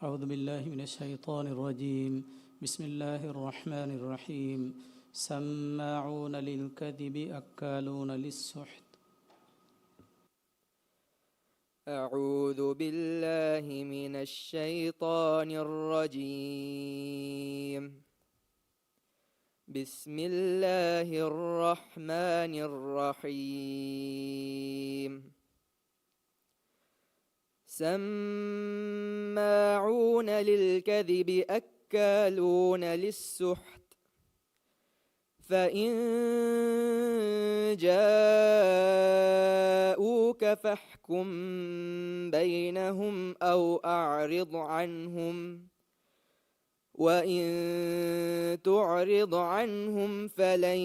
अऊज़ु बिल्लाहि मिनश शैतानिर रजीम बिस्मिल्लाहिर रहमानिर रहीम सम्माऊन लिल कज़िबि अक्कालून लिस्सुहत أعوذ بالله من الشيطان الرجيم بسم الله الرحمن الرحيم سماعون للكذب أكالون للسحت فإن جاءوك فاحكم بينهم أو أعرض عنهم وإن تعرض عنهم فلن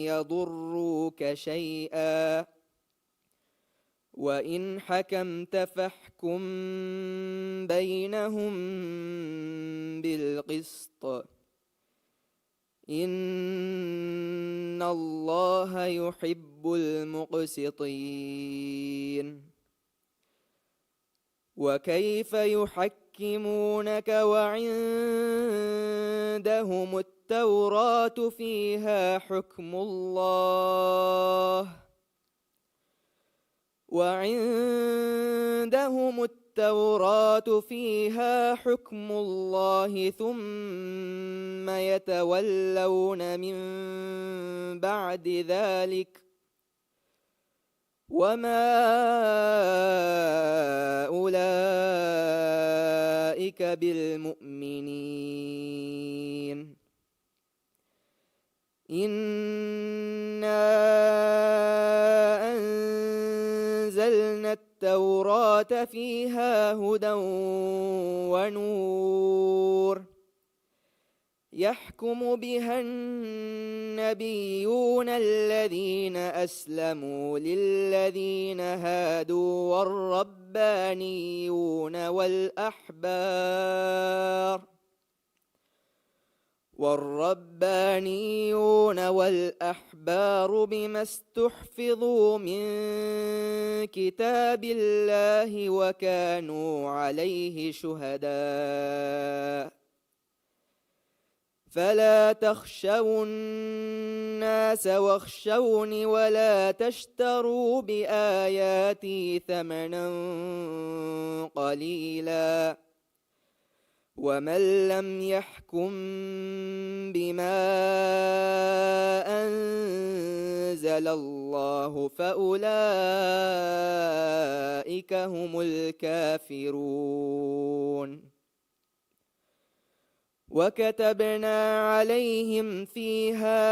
يضروك شيئا وإن حكمت فاحكم بينهم بالقسط إن الله يحب المقسطين وكيف يحكمونك وعندهم التوراة فيها حكم الله ثم يتولون من بعد ذلك وما أولئك بالمؤمنين إنا أنزلنا التوراة فيها هدى ونور يحكم بها النبيون الذين أسلموا للذين هادوا والربانيون والأحبار بما استحفظوا من كتاب الله وكانوا عليه شهداء فلا تخشوا الناس واخشوني ولا تشتروا بآياتي ثمنا قليلا ومن لم يحكم بما أنزل الله فأولئك هم الكافرون وكتبنا عليهم فيها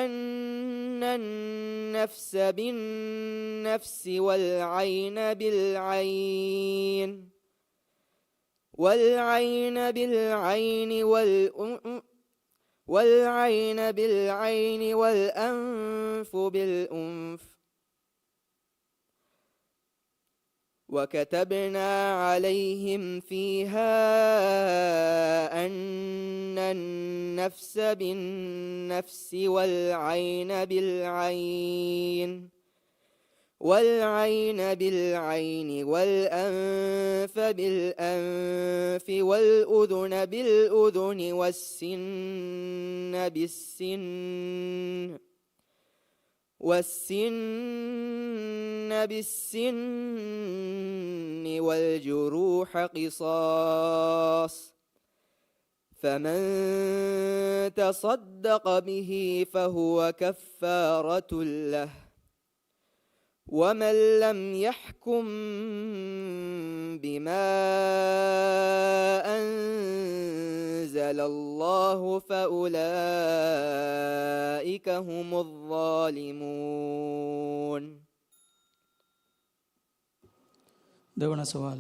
أن النفس بالنفس والعين بالعين والأنف بالأنف وكتبنا عليهم فيها أن النفس بالنفس والعين بالعين والأنف بالأنف والأذن بالأذن والسن بالسن والجروح قصاص فمن تصدق به فهو كفارة له ومن لم يحكم بما أنزل الله فأولئك هم الظالمون. دونا سوال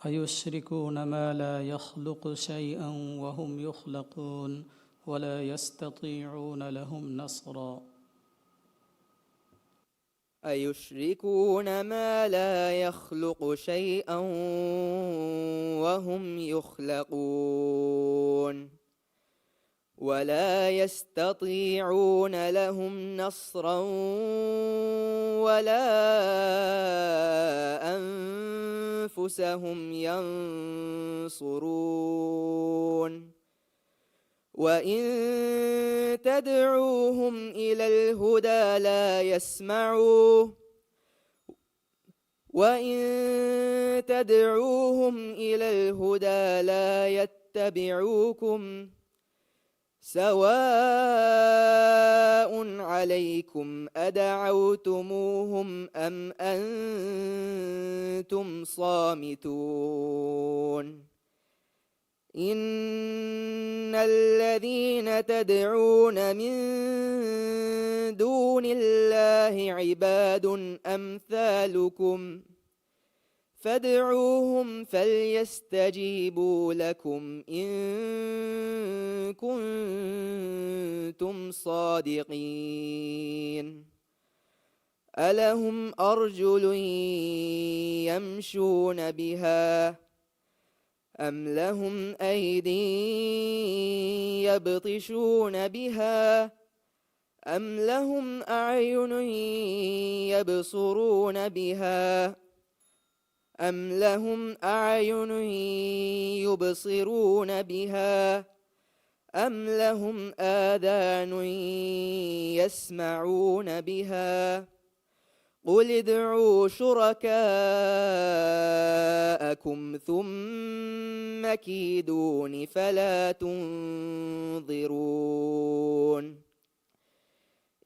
أيشركون ما لا يخلق شيئا وهم يخلقون ولا يستطيعون لهم نصرا أيشركون ما لا يخلق شيئا وهم يخلقون ولا يستطيعون لهم نصرا ولا أنفسهم ينصرون وإن تدعوهم إلى الهدى لا يسمعوا وإن تدعوهم إلى الهدى لا يتبعوكم سواء عليكم أدعوتموهم أم أنتم صامتون إن الذين تدعون من دون الله عباد أمثالكم فادعوهم فليستجيبوا لكم إن كنتم صادقين ألهم أرجل يمشون بها أم لهم أيدي يبطشون بها أم لهم أعين يبصرون بها أم لهم أعين يبصرون بها أم لهم آذان يسمعون بها قل ادعوا شركاءكم ثم كيدون فلا تنظرون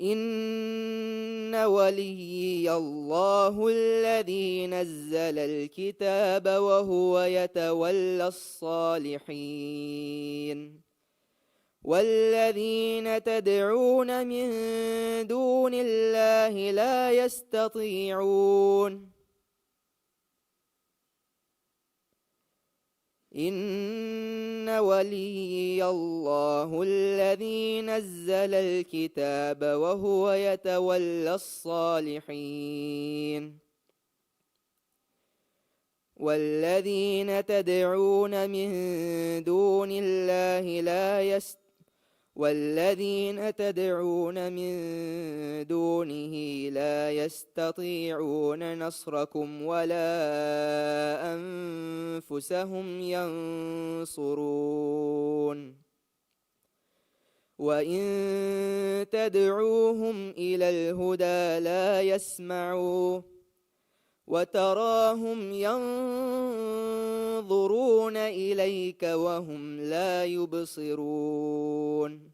إن وليي الله الذي نزل الكتاب وهو يتولى الصالحين والذين تدعون من دون الله لا يستطيعون إن وليي الله الذي نزل الكتاب وهو يتولى الصالحين والذين تدعون من دون الله والذين تدعون من دونه لا يستطيعون نصركم ولا أنفسهم ينصرون وإن تدعوهم إلى الهدى لا يسمعوا وتراهم ينظرون إليك وهم لا يبصرون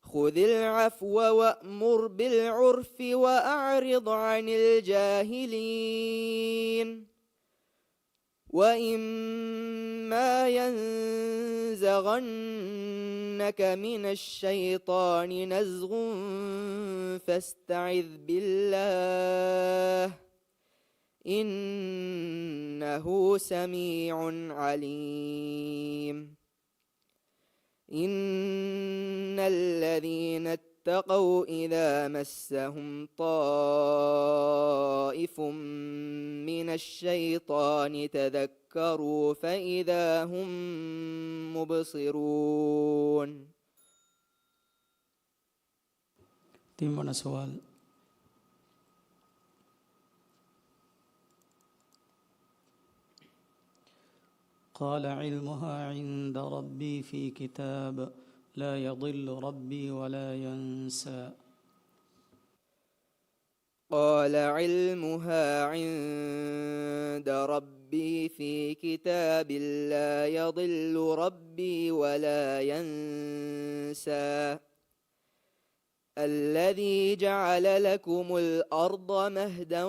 خذ العفو وأمر بالعرف وأعرض عن الجاهلين وإما ينزغنك من الشيطان نزغ فاستعذ بالله إنه سميع عليم إن الذين اتقوا إذا مسهم طائف من الشيطان تذكروا فإذا هم مبصرون. تيمنا سؤال. قال علمها عند ربي في كتاب لا يضل ربي ولا ينسى. قال علمها عند ربي في كتاب لا يضل ربي ولا ينسى. الذي جعل لكم الأرض مهدا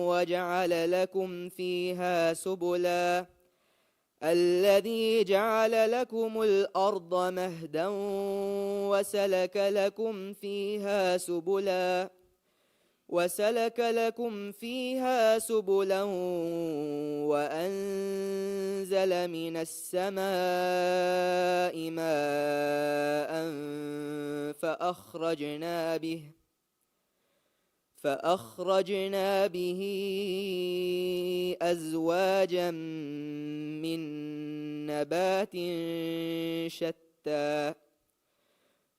وجعل لكم فيها سبلا الذي جعل لكم الأرض مهدا وسلك لكم فيها سبلا وأنزل من السماء ماء فأخرجنا به أزواجا من نبات شتى شتى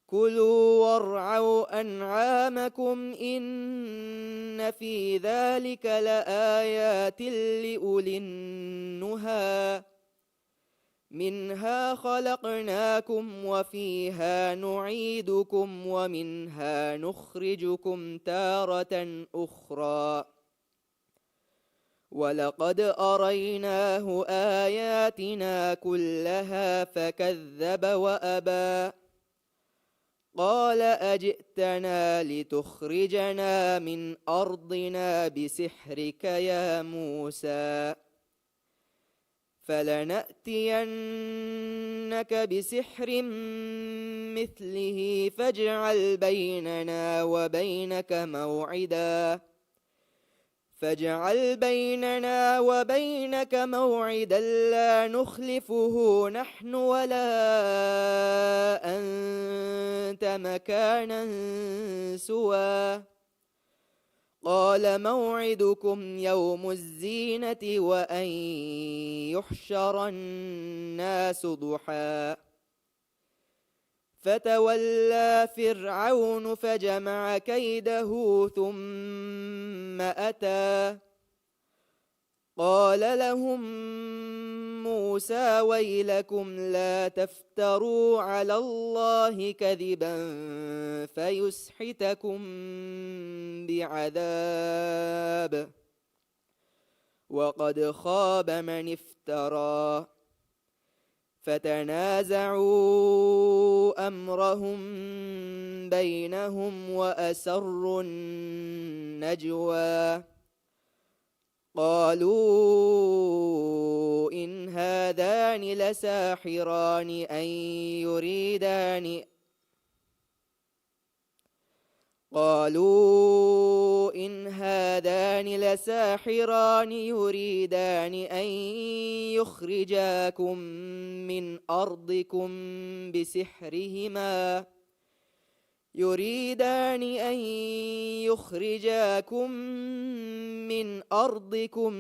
كلوا وارعوا أنعامكم إن في ذلك لآيات لأولي النهى منها خلقناكم وفيها نعيدكم ومنها نخرجكم تارة أخرى ولقد أريناه آياتنا كلها فكذب وأبى قال أجئتنا لتخرجنا من أرضنا بسحرك يا موسى فلنأتينك بسحر مثله فاجعل بيننا وبينك موعدا لا نخلفه نحن ولا أنت مكانا سوى قال موعدكم يوم الزينة وأن يحشر الناس ضحى فتولى فرعون فجمع كيده ثم أتى قال لهم موسى ويلكم لا تفتروا على الله كذبا فيسحتكم بعذاب وقد خاب من افترى فتنازعوا أمرهم بينهم وأسروا النجوى قالوا إن هذان لساحران يريدان أن يخرجاكم من أرضكم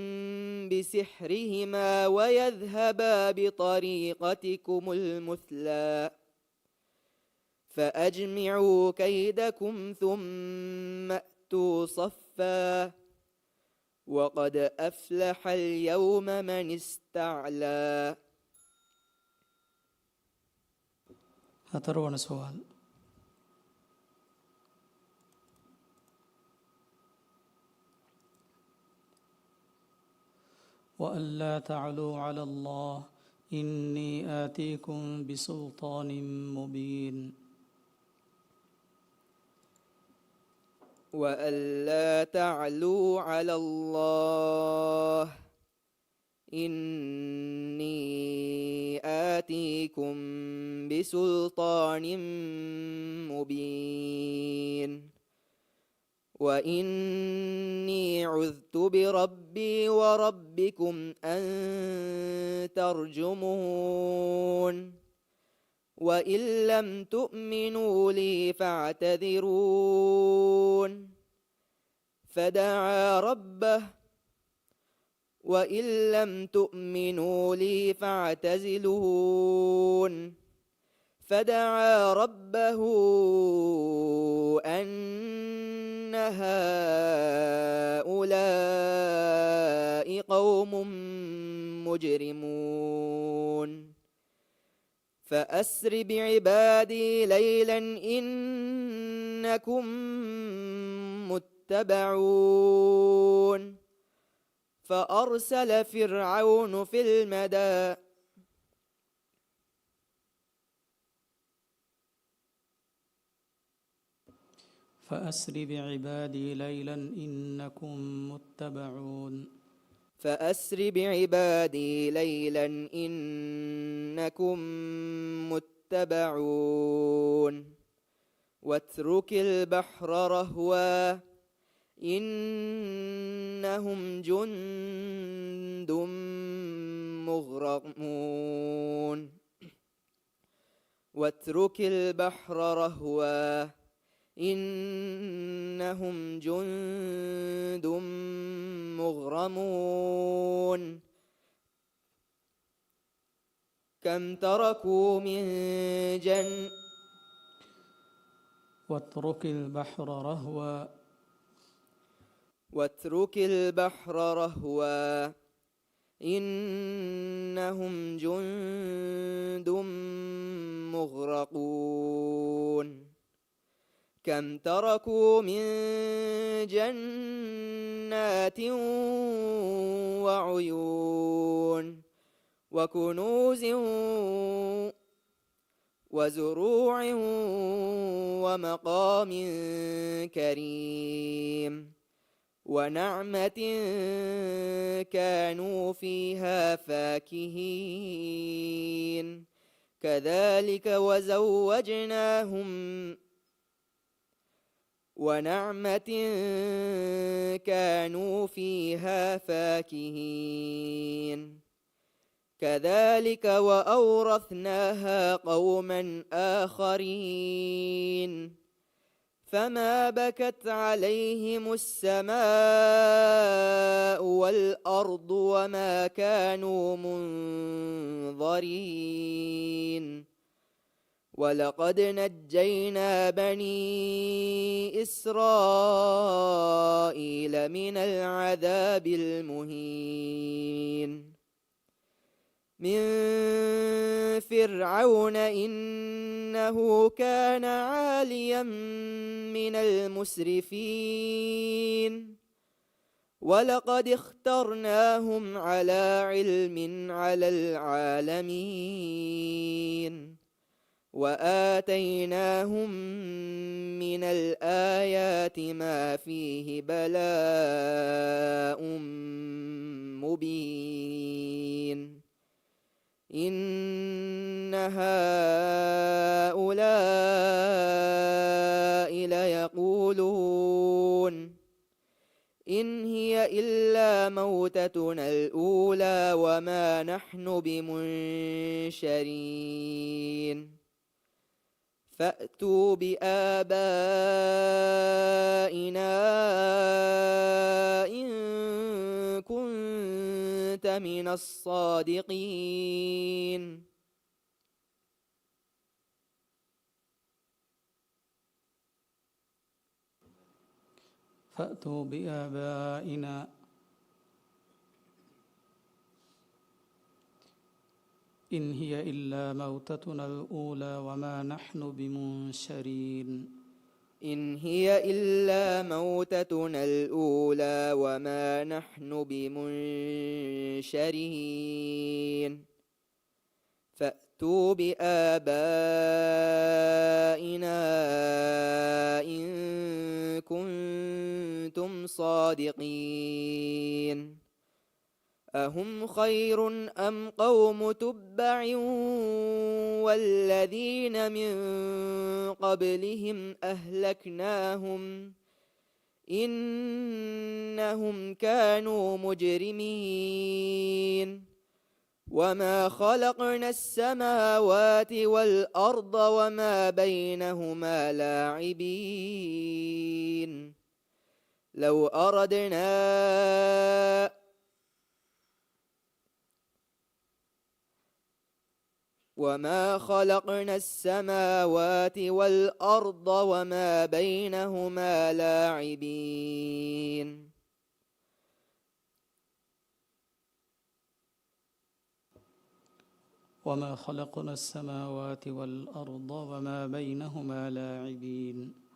بسحرهما ويذهبا بطريقتكم المثلى فأجمعوا كيدكم ثم أتوا صفا وقد أفلح اليوم من استعلى. هتروون سؤال. وألا تعلوا على الله إني آتيكم بسلطان مبين. وألا تعلوا على الله إني آتيكم بسلطان مبين وإني عذت بربي وربكم أن ترجمون وإن لم تؤمنوا لي فاعتذرون فدعا ربه وإن لم تؤمنوا لي فاعتزلون فدعا ربه أن هؤلاء قوم مجرمون فأسر بعبادي ليلا إنكم متبعون فأرسل فرعون في المدائن فأسر بعبادي ليلا إنكم متبعون واترك البحر رهوا إنهم جند مغرقون واترك البحر رهوا إنهم جند مغرمون كم تركوا من جن واترك البحر رهوا واترك البحر رهوا إنهم جند مغرقون كم تركوا من جنات وعيون وكنوز وزروع ومقام كريم ونعمة كانوا فيها فاكهين كذلك وزوجناهم ونعمة كانوا فيها فاكهين كذلك وأورثناها قوما آخرين فما بكت عليهم السماء والأرض وما كانوا منظرين ولقد نجينا بني إسرائيل من العذاب المهين من فرعون إنه كان عاليا من المسرفين ولقد اخترناهم على علم على العالمين وآتيناهم من الآيات ما فيه بلاء مبين إن هؤلاء ليقولون إن هي إلا موتتنا الأولى وما نحن بمنشرين فأتوا بآبائنا إن كنت من الصادقين فأتوا بآبائنا إن هي إلا موتتنا الأولى وما نحن بمنشرين إن هي إلا موتتنا الأولى وما نحن بمنشرين فأتوا بآبائنا إن كنتم صادقين أهم خير أم قوم تبع والذين من قبلهم أهلكناهم إنهم كانوا مجرمين وما خلقنا السماوات والأرض وما بينهما لاعبين لو أردنا وما خلقنا السماوات والأرض وما بينهما لاعبين وما خلقنا السماوات والأرض وما بينهما لاعبين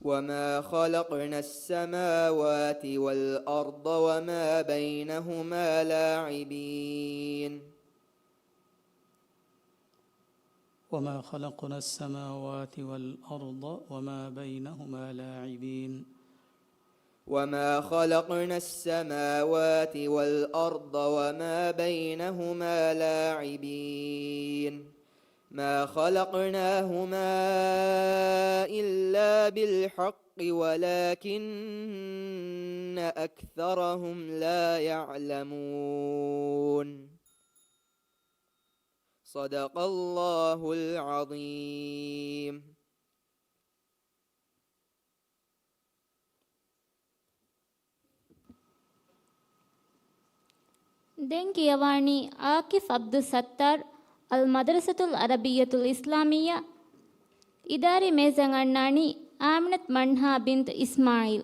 وما خلقنا السماوات والأرض وما بينهما لاعبين وما خلقنا السماوات والأرض وما بينهما لاعبين وما خلقنا السماوات والأرض وما بينهما لاعبين ما خلقناهما إلا بالحق ولكن أكثرهم لا يعلمون صدق الله العظيم. ದೆನ್ ಕಿಯವಾಣಿ ಆಕಿಫ್ ಅಬ್ದುಲ್ ಸತ್ತಾರ್ ಅಲ್ ಮದ್ರಸತುಲ್ ಅರಬಿಯತುಲ್ ಇಸ್ಲಾಮಿಯಾ ಇದಾರಿ ಮೇಜಂಗ್ ಅಣ್ಣಾಣಿ ಆಮ್ನತ್ ಮಣ್ಹಾ ಬಿಂತ್ ಇಸ್ಮಾಯಿಲ್.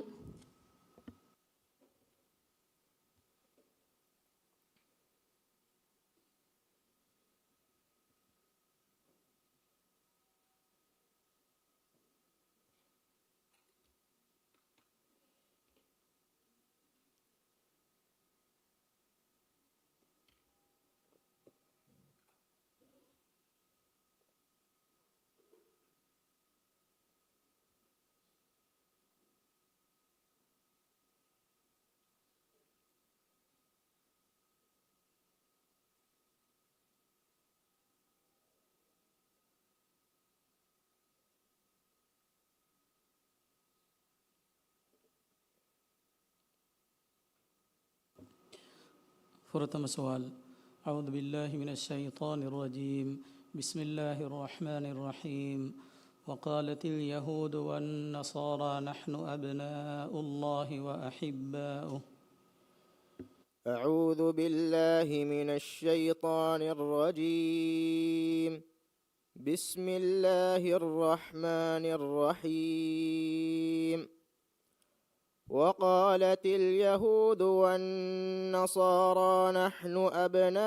فرتم سؤال. أعوذ بالله من الشيطان الرجيم. بسم الله الرحمن الرحيم. وقالت اليهود والنصارى نحن أبناء الله وأحباؤه. أعوذ بالله من الشيطان الرجيم. بسم الله الرحمن الرحيم. وقالت اليهود والنصارى نحن أبناء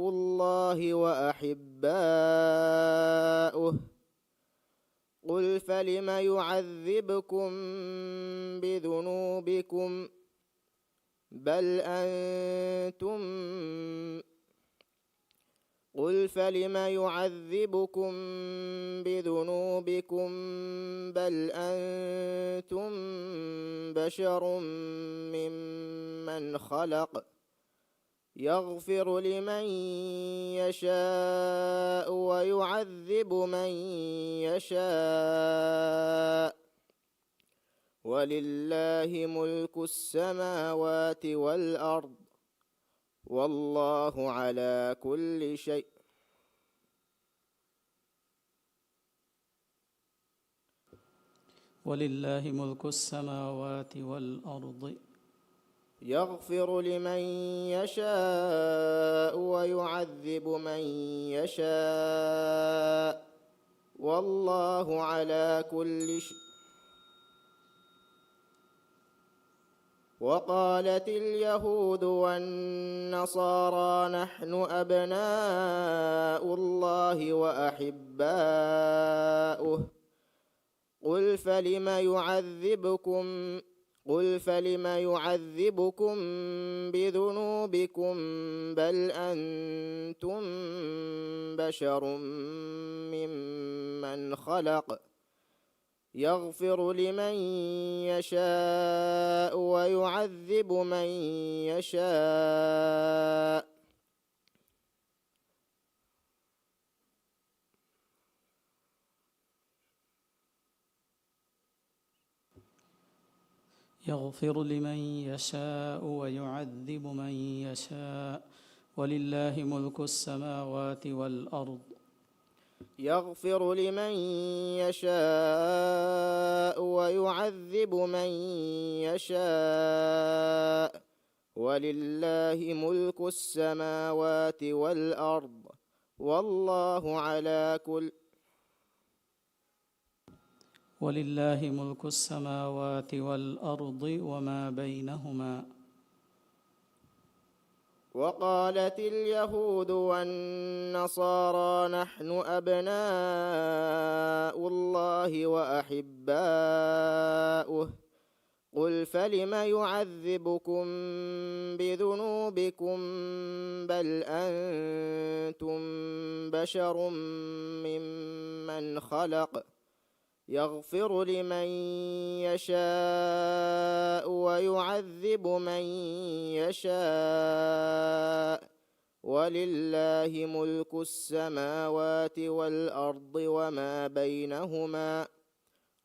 الله وأحباؤه قل فلم يعذبكم بذنوبكم بل أنتم قل فلم يعذبكم بذنوبكم بل أنتم بشر ممن خلق يغفر لمن يشاء ويعذب من يشاء ولله ملك السماوات والأرض والله على كل شيء ولله ملك السماوات والأرض يغفر لمن يشاء ويعذب من يشاء والله على كل شيء. وقالت اليهود والنصارى نحن أبناء الله وأحباؤه قل فلم يعذبكم بذنوبكم بل أنتم بشر ممن خلق يغفر لمن يشاء ويعذب من يشاء يغفر لمن يشاء ويعذب من يشاء ولله ملك السماوات والأرض يغفر لمن يشاء ويعذب من يشاء ولله ملك السماوات والأرض والله على كل ولله ملك السماوات والأرض وما بينهما. وقالت اليهود والنصارى نحن أبناء الله وأحباؤه قل فلم يعذبكم بذنوبكم بل أنتم بشر ممن خلق يغفر لمن يشاء ويعذب من يشاء ولله ملك السماوات والأرض وما بينهما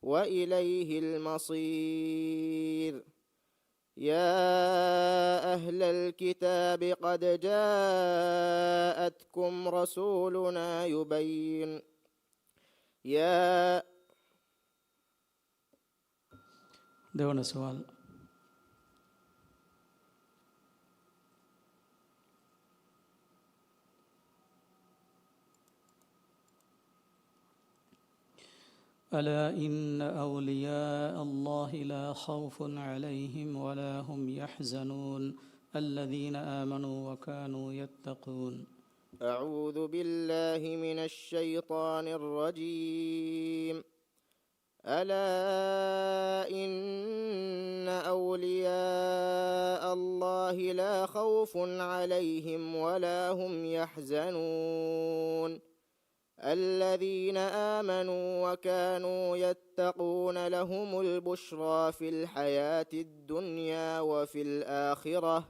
وإليه المصير. يا أهل الكتاب قد جاءتكم رسولنا يبين දෙවන සුවල්. ألا إن أولياء الله لا خوف عليهم ولا هم يحزنون الذين آمنوا وكانوا يتقون. أعوذ بالله من الشيطان الرجيم. ألا إن أولياء الله لا خوف عليهم ولا هم يحزنون الذين آمنوا وكانوا يتقون لهم البشرى في الحياة الدنيا وفي الآخرة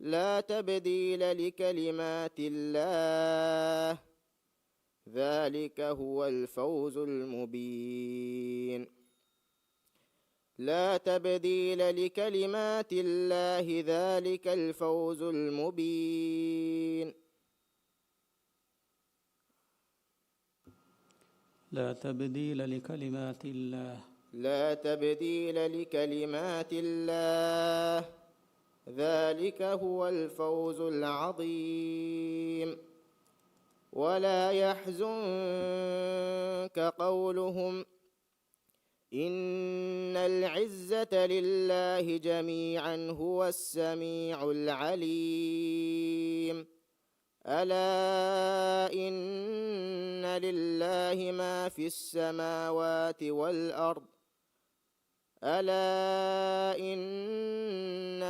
لا تبديل لكلمات الله ذلك هو الفوز المبين. لا تبديل لكلمات الله ذلك الفوز المبين. لا تبديل لكلمات الله. لا تبديل لكلمات الله ذلك هو الفوز العظيم. ولا يحزنك قولهم إن العزة لله جميعا هو السميع العليم. ألا إن لله ما في السماوات والأرض ألا إن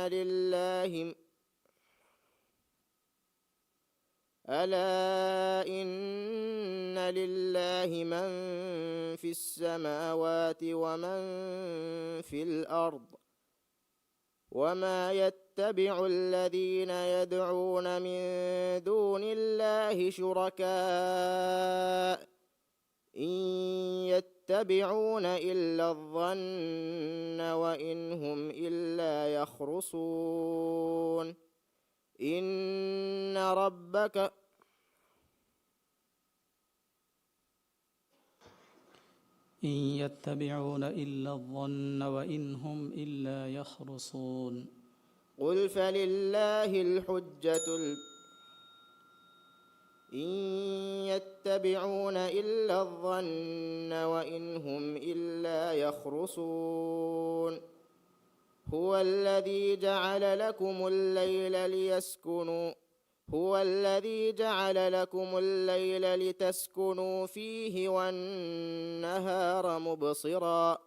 لله من في السماوات ومن في الأرض وما يتبع الذين يدعون من دون الله شركاء إن يتبعون إلا الظن وإن هم إلا يخرصون. إن ربك إن يتبعون إلا الظن وإن هم إلا يخرصون. قل فلله إن يتبعون إلا الظن وإن هم إلا يخرصون. هو الذي جعل لكم الليل لتسكنوا فيه والنهار مبصرا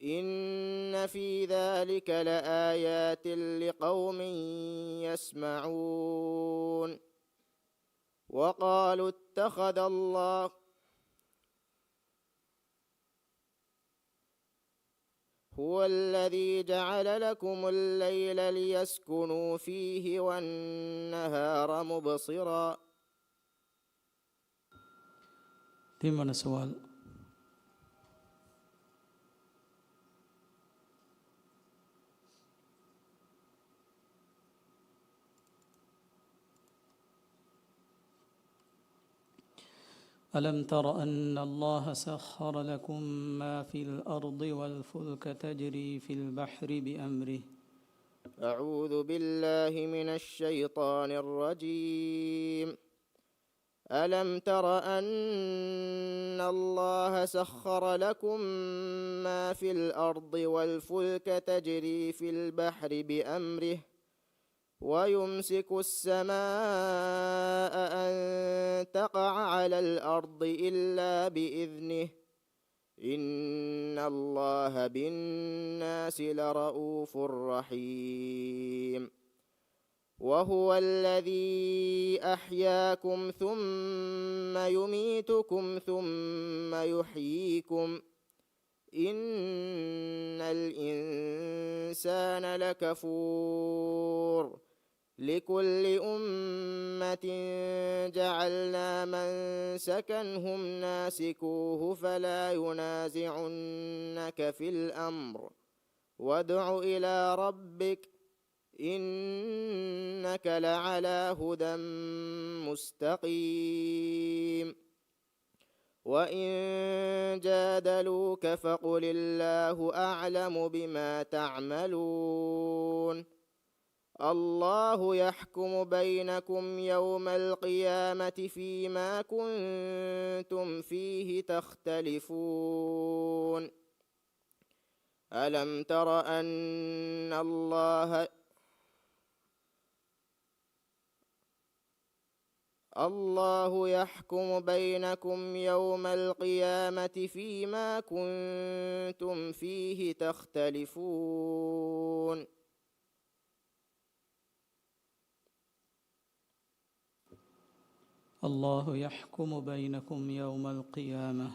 إن في ذلك لآيات لقوم يسمعون. وقالوا اتخذ الله هو الذي جعل لكم الليل ليسكنوا فيه والنهار مبصرا. Di mana soal? ألم تر أن الله سخر لكم ما في الأرض والفلك تجري في البحر بأمره. أعوذ بالله من الشيطان الرجيم. ألم تر أن الله سخر لكم ما في الأرض والفلك تجري في البحر بأمره ويمسك السماء أن تقع على الأرض إلا بإذنه إن الله بالناس لرؤوف رحيم. وهو الذي أحياكم ثم يميتكم ثم يحييكم إن الإنسان لكفور. لكل أمة جعلنا منسكا هم ناسكوه فلا ينازعنك في الأمر وادع إلى ربك إنك لعلى هدى مستقيم. وإن جادلوك فقل الله أعلم بما تعملون الله يحكم بينكم يوم القيامة فيما كنتم فيه تختلفون ألم تر أن الله يحكم بينكم يوم القيامة فيما كنتم فيه تختلفون الله يحكم بينكم يوم القيامة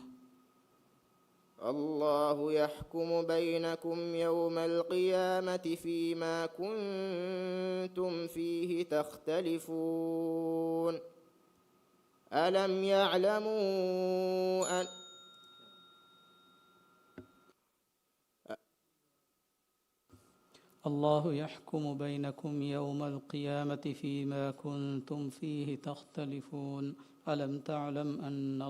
الله يحكم بينكم يوم القيامة فيما كنتم فيه تختلفون ألم يعلموا أن الله يحكم بينكم يوم القيامة فيما كنتم فيه تختلفون ألم تعلم أن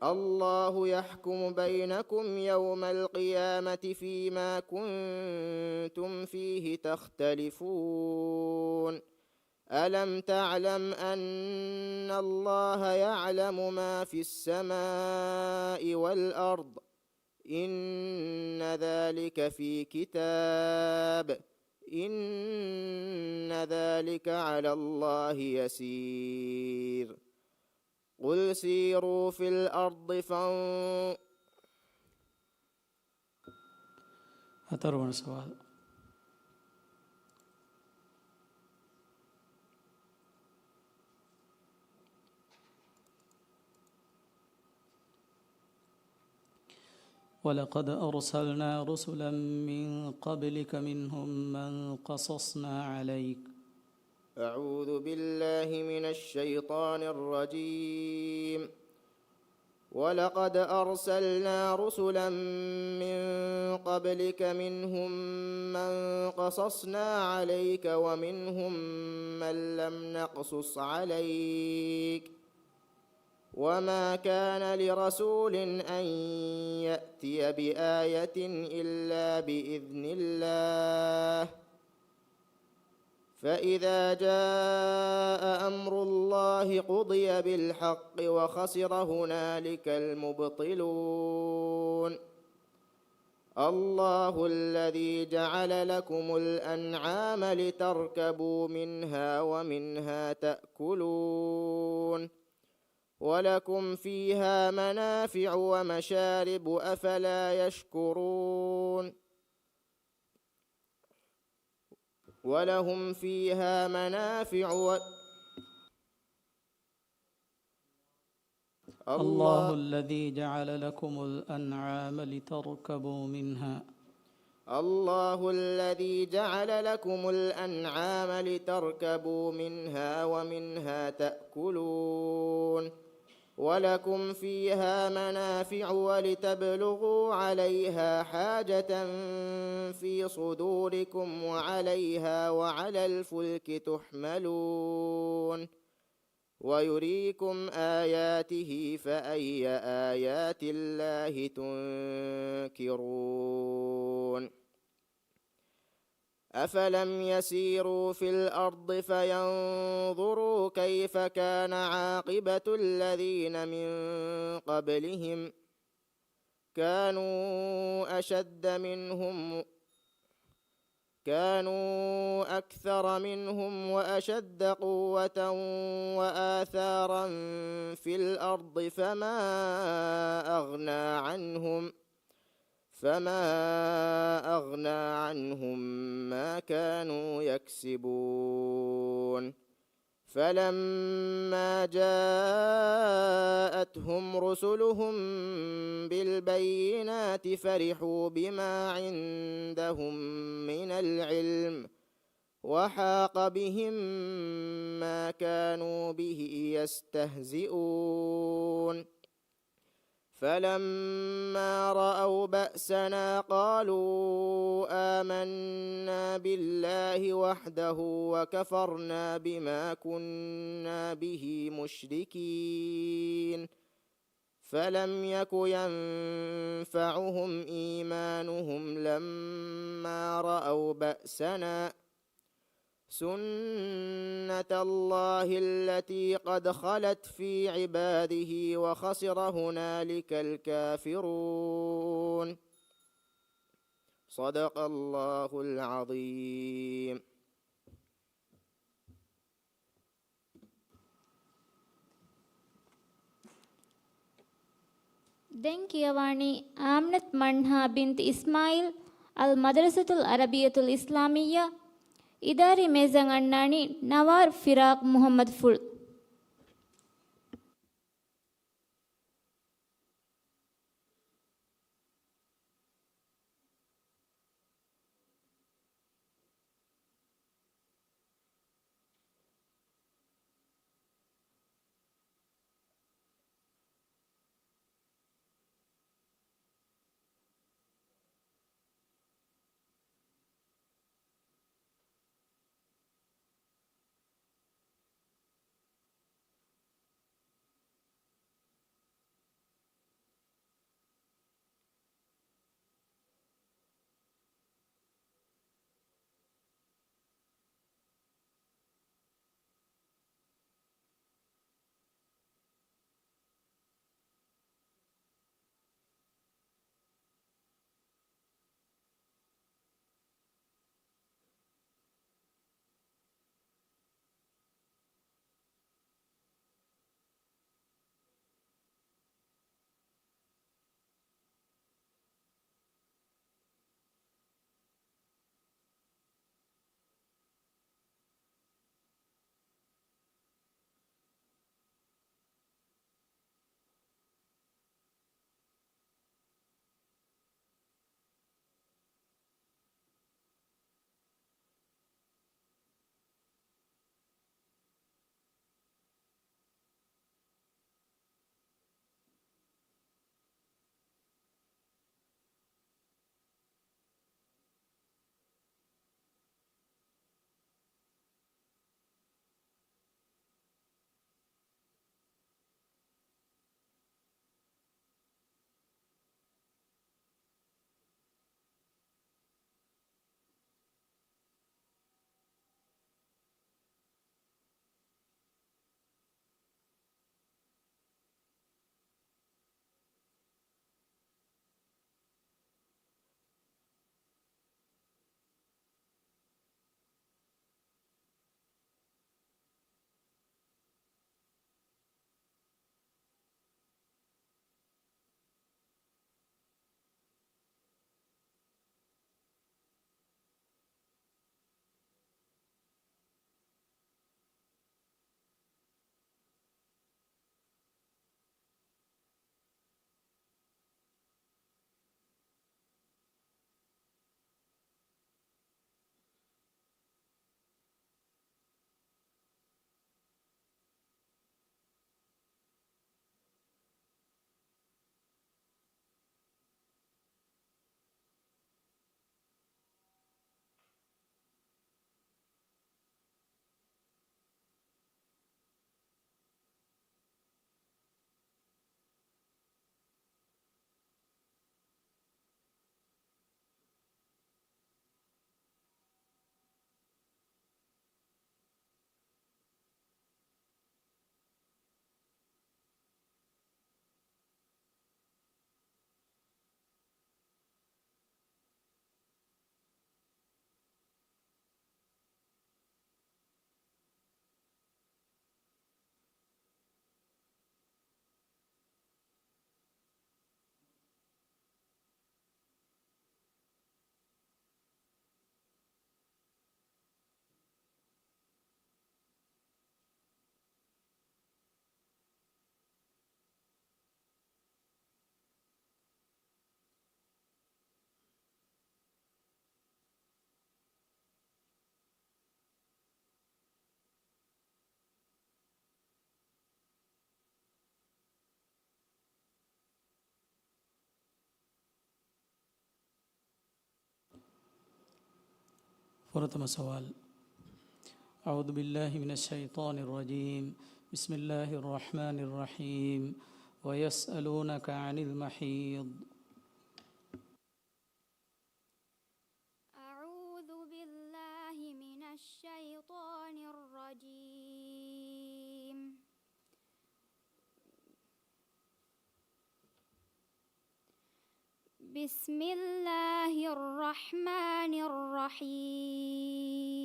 الله يحكم بينكم يوم القيامة فيما كنتم فيه تختلفون ألم تعلم أن الله يعلم ما في السماء والأرض إن ذلك في كتاب إن ذلك على الله يسير قل سيروا في الأرض أترون سؤال ولقد أرسلنا رسلا من قبلك منهم من قصصنا عليك أعوذ بالله من الشيطان الرجيم ولقد أرسلنا رسلا من قبلك منهم من قصصنا عليك ومنهم من لم نقصص عليك وما كان لرسول أن يأتي بآية إلا بإذن الله فإذا جاء أمر الله قضي بالحق وخسر هنالك المبطلون الله الذي جعل لكم الأنعام لتركبوا منها ومنها تأكلون ولكم فيها منافع ومشارب أفلا يشكرون ولهم فيها منافع الله الذي جعل لكم الأنعام لتركبوا منها الله الذي جعل لكم الأنعام لتركبوا منها ومنها تأكلون ولكم فيها منافع ولتبلغوا عليها حاجة في صدوركم وعليها وعلى الفلك تحملون ويريكم آياته فأي آيات الله تنكرون أفلم يسيروا في الأرض فينظروا كيف كان عاقبة الذين من قبلهم كانوا أكثر منهم وأشد قوة وآثارا في الأرض فما أغنى عنهم ما كانوا يكسبون فلما جاءتهم رسلهم بالبينات فرحوا بما عندهم من العلم وحاق بهم ما كانوا به يستهزئون فلما رأوا بأسنا قالوا آمنا بالله وحده وكفرنا بما كنا به مشركين فلم يك ينفعهم إيمانهم لما رأوا بأسنا سنة الله التي قد خلت في عباده وخسر هنالك الكافرون. صدق الله العظيم. දැන් කියවානි ආම්නත් මන්හා බින්ති ඉස්මායිල් අල් මදරසතුල් අරබියතුල් ඉස්ලාමියා ඉදාරි මේසන් අන්නානි නවාර් ෆිරාක් මුහම්මද් ෆුල්. प्रथम सवाल अऊज़ु बिल्लाहि मिनश शैतानिर रजीम बिस्मिल्लाहिर रहमानिर रहीम ويسألونك عن المحيض أعوذ بالله من الشيطان الرجيم. بسم الله الرحمن الرحيم.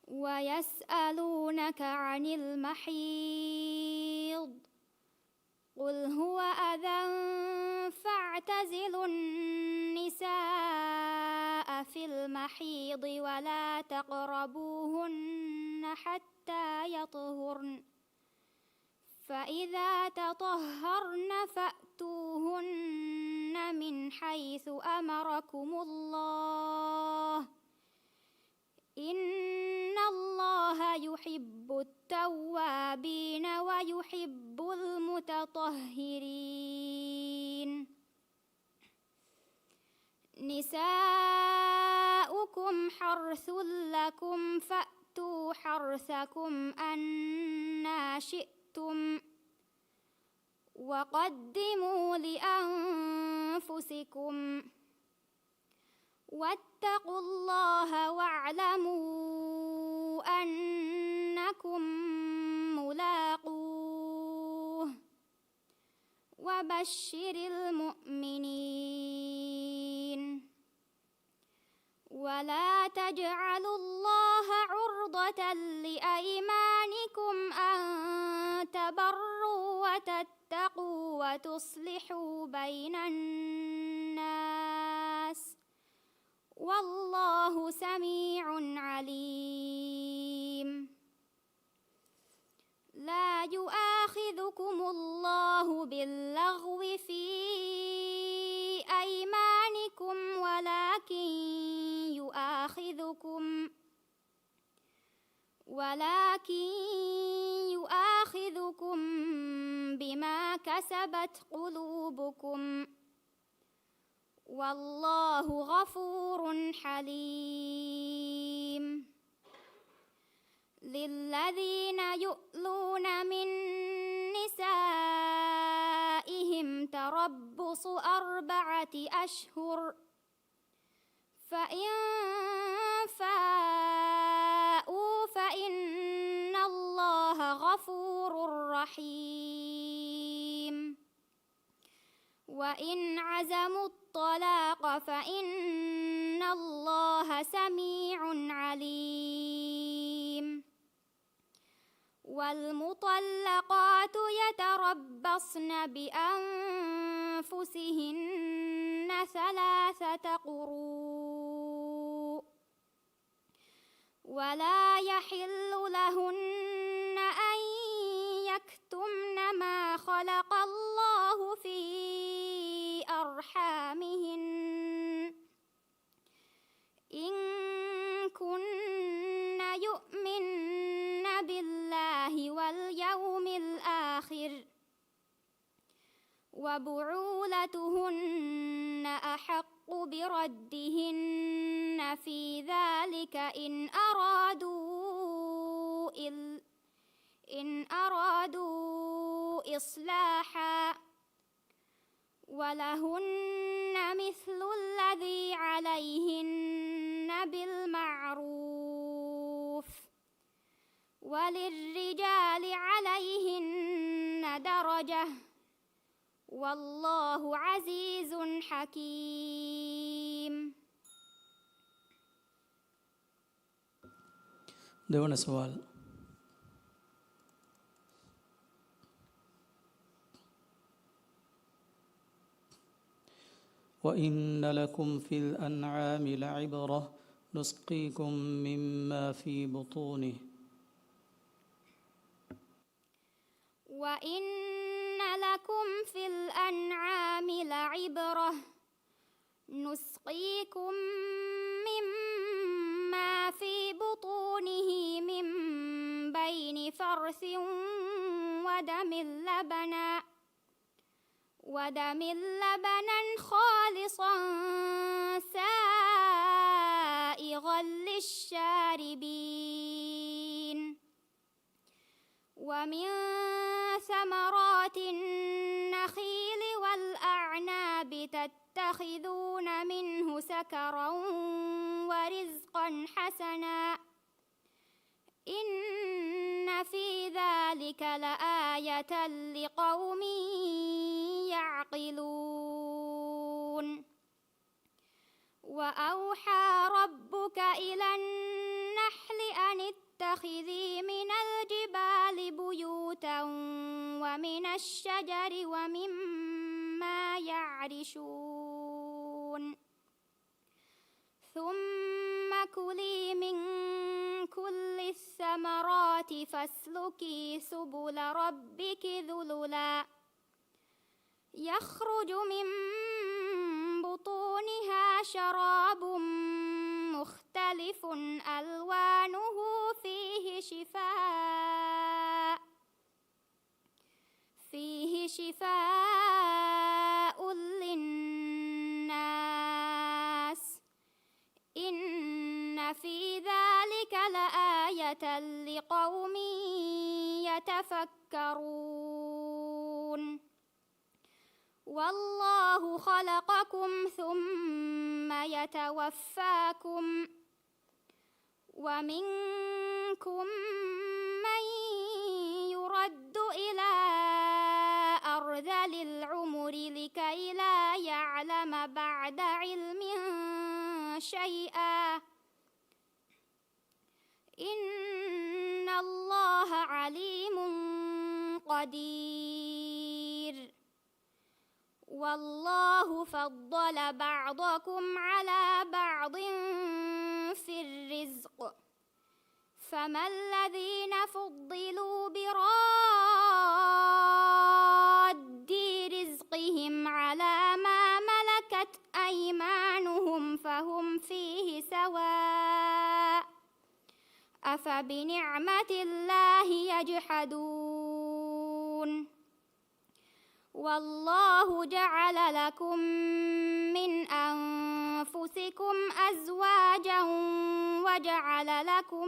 ويسألونك عن المحيض قل هو أذى فاعتزلوا النساء في المحيض ولا تقربوهن حتى يطهرن فإذا تطهرن فأتوهن من حيث أمركم الله إن الله يحب التوابين ويحب المتطهرين. نساؤكم حرث لكم فأتوا حرثكم أنى شئتم وقدموا لأنفسكم واتقوا الله واعلموا أنكم ملاقوه وبشر المؤمنين. ولا تجعلوا الله عرضة لأيمانكم أن تبروا وتتقوا وتصلحوا بين الناس والله سميع عليم. لا يؤاخذكم الله باللغو في أيمانكم ولكن يؤاخذكم بما كسبت قلوبكم والله غفور حليم. للذين يؤلون من نسائهم تربص 4 أشهر فإن فاءوا فإن الله غفور رحيم. وإن عزموا الطلاق فإن الله سميع عليم. والمطلقات يتربصن بأنفسهن 3 قروء ولا يحل لهن أن يكتمن ما خلق الله في أرحامهن إن كن يؤمن بالله واليوم الآخر وبعولتهن أحق بردهن في ذلك إن أرادوا إصلاحا ولهن مثل الذي عليهن بالمعروف وللرجال عليهن درجة والله عزيز حكيم. देवण सवाल وإن لكم في الأنعام لعبرة نسقيكم مما في بطونه وإن لكم في الأنعام لعبرة نسقيكم مما في بطونه من بين فرث ودم لبنا خالصا سائغا للشاربين ومن تتخذون منه سكرا ورزقا حسنا إن في ذلك لآية لقوم يعقلون وأوحى ربك إلى النحل أن اتخذي من الجبال بيوتا ومن الشجر ومما يعرشون ثم كلي من كل الثمرات فاسلكي سبل ربك ذللا يخرج من بطونها شراب مختلف ألوانه فيه شفاء للناس إن في ذلك لآية لقوم يتفكرون والله خلقكم ثم يتوفاكم ومنكم من يرد إلى أرذل العمر لكي لا يعلم بعد علم شيئا إن الله عليم قدير والله فضل بعضكم على بعض في الرزق فما الذين فضلوا براد رزقهم على ما ملكت أيمانهم فهم فيه سواء أفبنعمة الله يجحدون والله جعل لكم من أنفسكم أزواجا وجعل لكم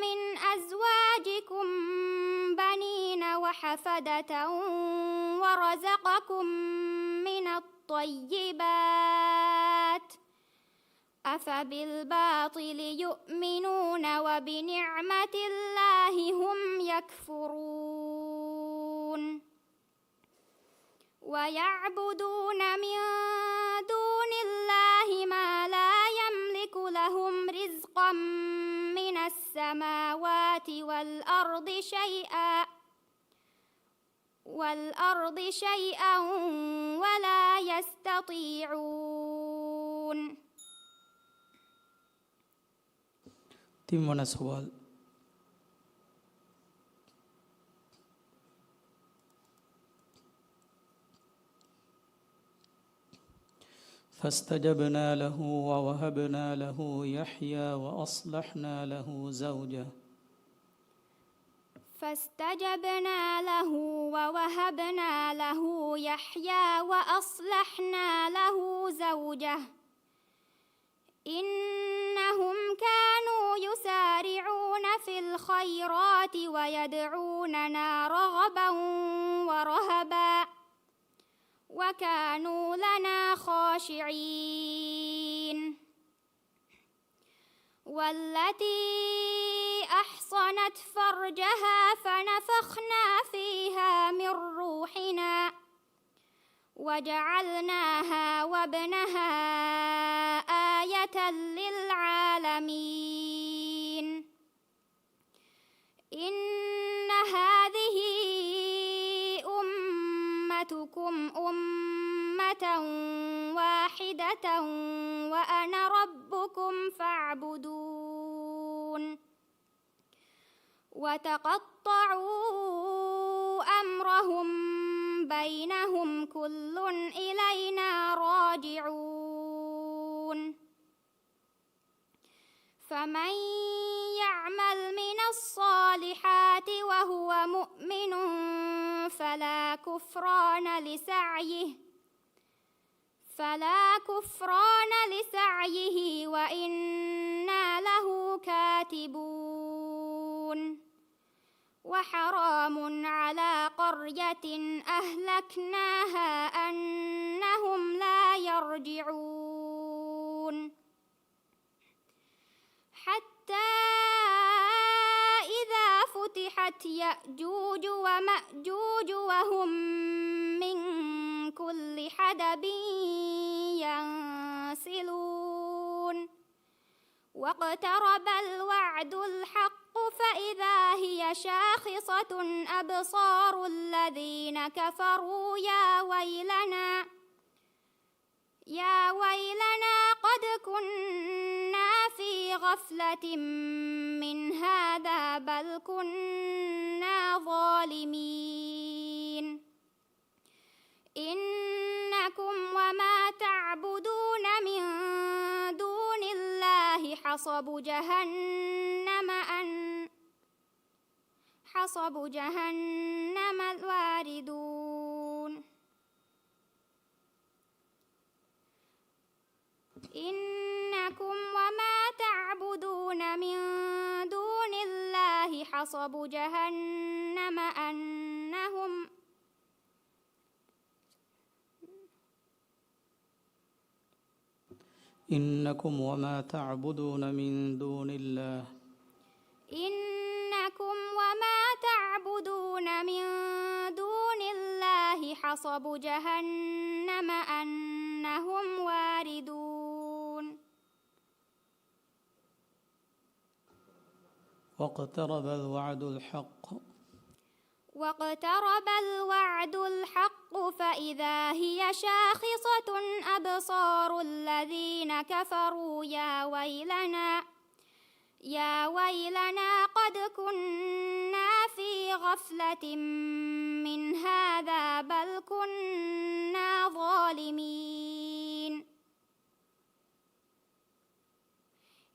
من أزواجكم بنين وحفدة ورزقكم من الطيبات أفبالباطل يؤمنون وبنعمة الله هم يكفرون ويعبدون من دون الله ما لا يملك لهم رزقا من السماوات والأرض شيئا ولا يستطيعون تمنا سوال فاستجبنا له ووهبنا له يحيى وأصلحنا له زوجه فاستجبنا له ووهبنا له يحيى وأصلحنا له زوجه إنهم كانوا يسارعون في الخيرات ويدعوننا رغبا ورهبا وكانوا لنا خاشعين والتي أحصنت فرجها فنفخنا فيها من روحنا وجعلناها وابنها آية للعالمين إن هذه أمتكم أمة واحدة وأنا ربكم فاعبدون وتقطعوا أمرهم بينهم كل إلينا راجعون فمن يعمل من الصالحات وهو مؤمن فلا كفران لسعيه وإنا له كاتبون وحرام على قرية أهلكناها أنهم لا يرجعون حتى إذا فتحت يأجوج ومأجوج وهم من كل حدب ينسلون واقترب الوعد الحق فإذا هي شاخصة أبصار الذين كفروا يا ويلنا قد كنا في غفلة من هذا بل كنا ظالمين إنكم وما تعبدون من دون الله حصب جهنم الواردون إنكم وما تعبدون من دون الله حصب جهنم إنكم وما تعبدون من دون الله إنكم وما تعبدون من دون الله حصب جهنم أنهم واردون واقترب الوعد الحق فإذا هي شاخصة أبصار الذين كفروا يا ويلنا قد كنا في غفلة من هذا بل كنا ظالمين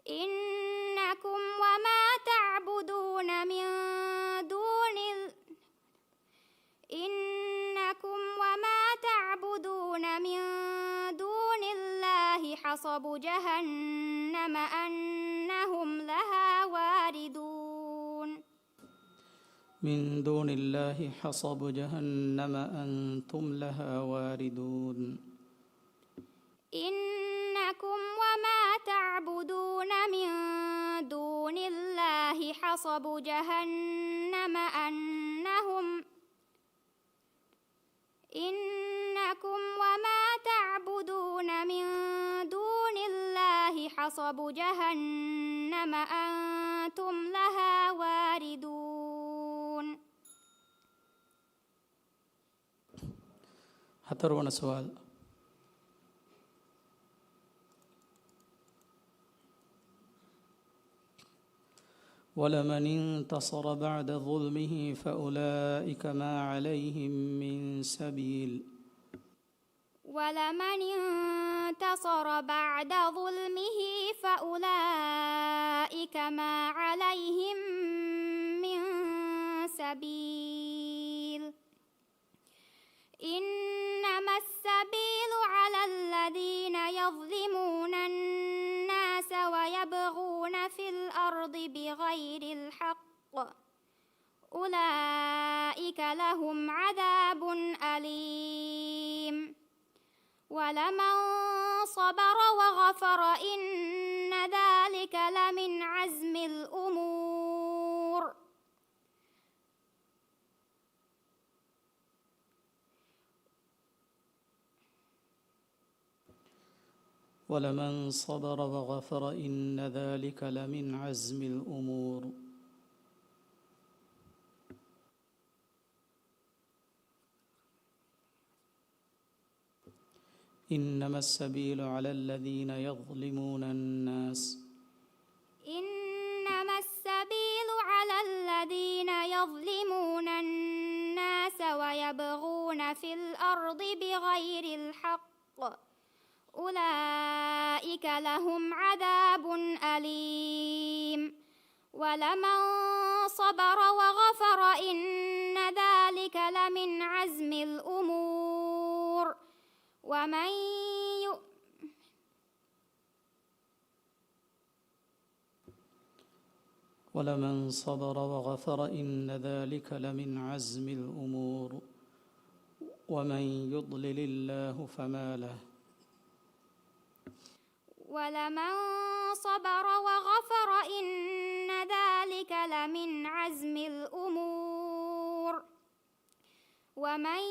إنكم وما تعبدون من دون الله حصب جهنم أنهم لها واردون من دون الله حصب جهنم أنتم لها واردون إنكم وما تعبدون من دون الله حصب جهنم أنهم إنكم وما تعبدون من دون الله حصب جهنم أنتم لها واردون هترون سؤال ولمن انتصر بعد ظلمه فأولئك ما عليهم من سبيل ولمن انتصر بعد ظلمه فأولئك ما عليهم من سبيل إنما السبيل على الذين يظلمون الناس ويبغون في الأرض بغير الحق أولئك لهم عذاب أليم ولمن صبر وغفر إن ذلك لمن عزم الأمور ولمن صبر وغفر إن ذلك لمن عزم الأمور إنما السبيل على الذين يظلمون الناس إنما السبيل على الذين يظلمون الناس ويبغون في الأرض بغير الحق أولئك لهم عذاب أليم ولمن صبر وغفر إن ذلك لمن عزم الأمور ولمن صبر وغفر إن ذلك لمن عزم الأمور ومن يضلل الله فما له. ولمن صبر وغفر إن ذلك لمن عزم الأمور ومن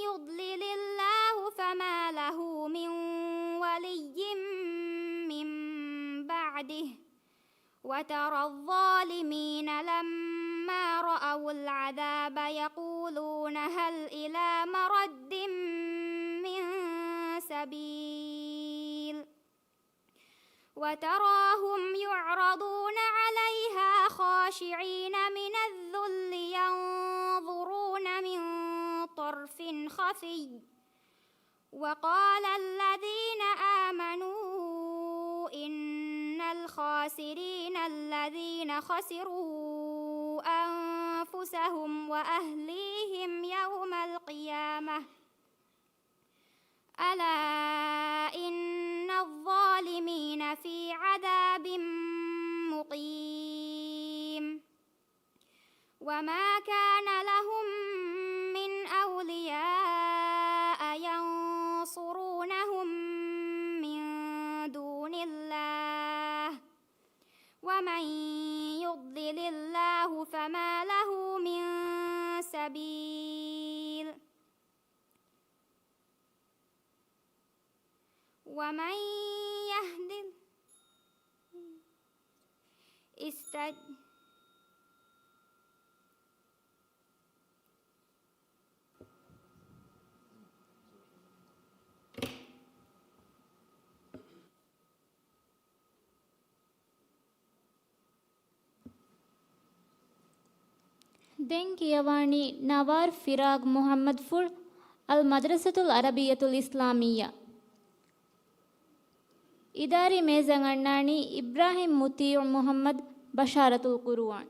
يضلل الله فما له من ولي من بعده. وترى الظالمين لما رأوا العذاب يقولون هل إلى مرد من سبيل وتراهم يعرضون عليها خاشعين من الذل ينظرون من طرف خفي. وقال الذين آمنوا إن الخاسرين الذين خسروا أنفسهم وأهليهم يوم القيامة ألا إن الظالمين في عذاب مقيم. وما كان لهم من أولياء ينصرونهم من دون الله ومن يضلل الله فما له من سبيل. ومن يهد දැන් කියවන්නේ නවාර් ෆිරාග් මුහම්මද් ෆුල් අල් මද්රසතුල් අරබියතුල් ඉස්ලාමියා ඉදාරි මේසන් අන්නානි ඉබ්‍රාහිම් මුතියු මුහම්මද් බෂාරතුල් කුර්ආන්.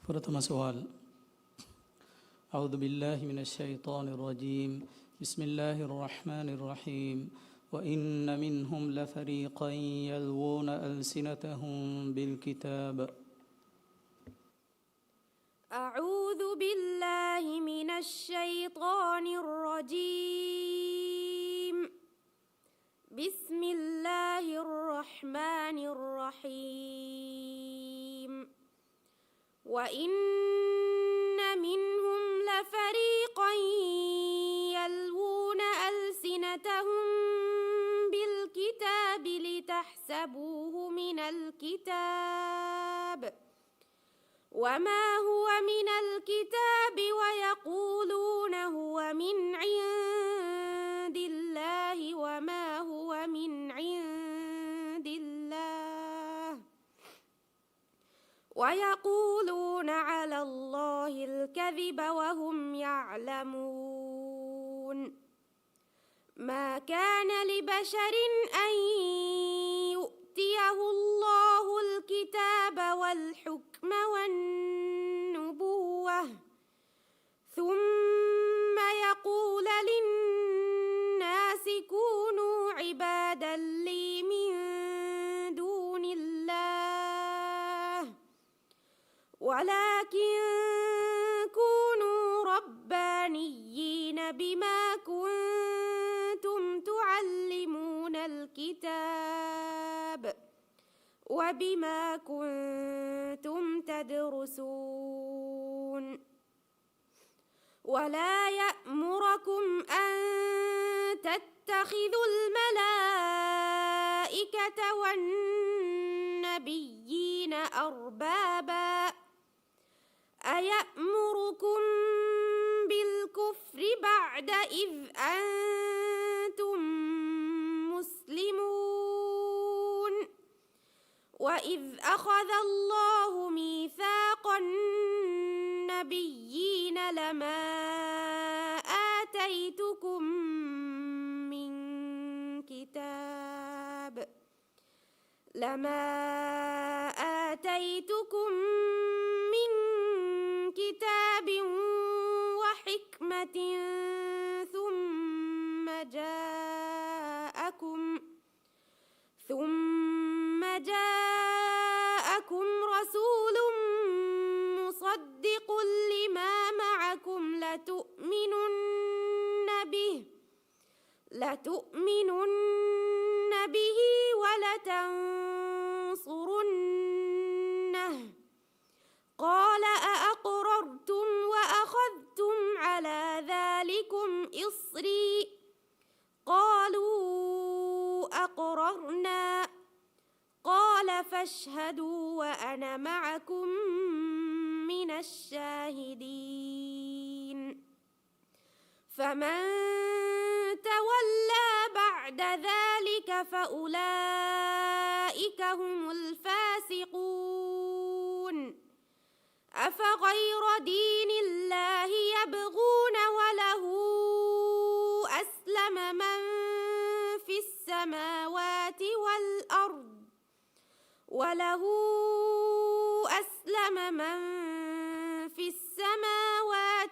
فرتم سؤال. أعوذ بالله من الشيطان الرجيم. بسم الله الرحمن الرحيم. وإن منهم لفريقا يلوون ألسنتهم بالكتاب. أعوذ بالله من الشيطان الرجيم. بسم الله الرحمن الرحيم. وإن منهم لفريقا يلوون ألسنتهم بالكتاب لتحسبوه من الكتاب وما هو من الكتاب ويقولون هو من عند الله وما هو من عند الله ويقولون على الله الكذب وهم يعلمون. ما كان لبشر أن يؤتيه الله الكتاب والحكم والنبوة ثم يقول للناس كونوا عبادا لي من دون الله ولكن كونوا ربانيين بما كنتم تعلمون الكتاب وبما كنتم تدرسون. ولا يأمركم أن تتخذوا الملائكة والنبيين أربابا أيأمركم بالكفر بعد إذ أنتم مسلمون. وإذ أخذ الله ميثاق النبيين لما آتيتكم من كتاب وحكمة ثم جاءكم رسول مصدق لما معكم لتؤمنن به ولتنصرنه قال أأقررتم وأخذتم على ذلكم إصري قالوا أقررنا قال فاشهدوا وأنا معكم من الشاهدين. فمن تولى بعد ذلك فأولئك هم الفاسقون. أفغير دين الله يبغون وله أسلم من في السماوات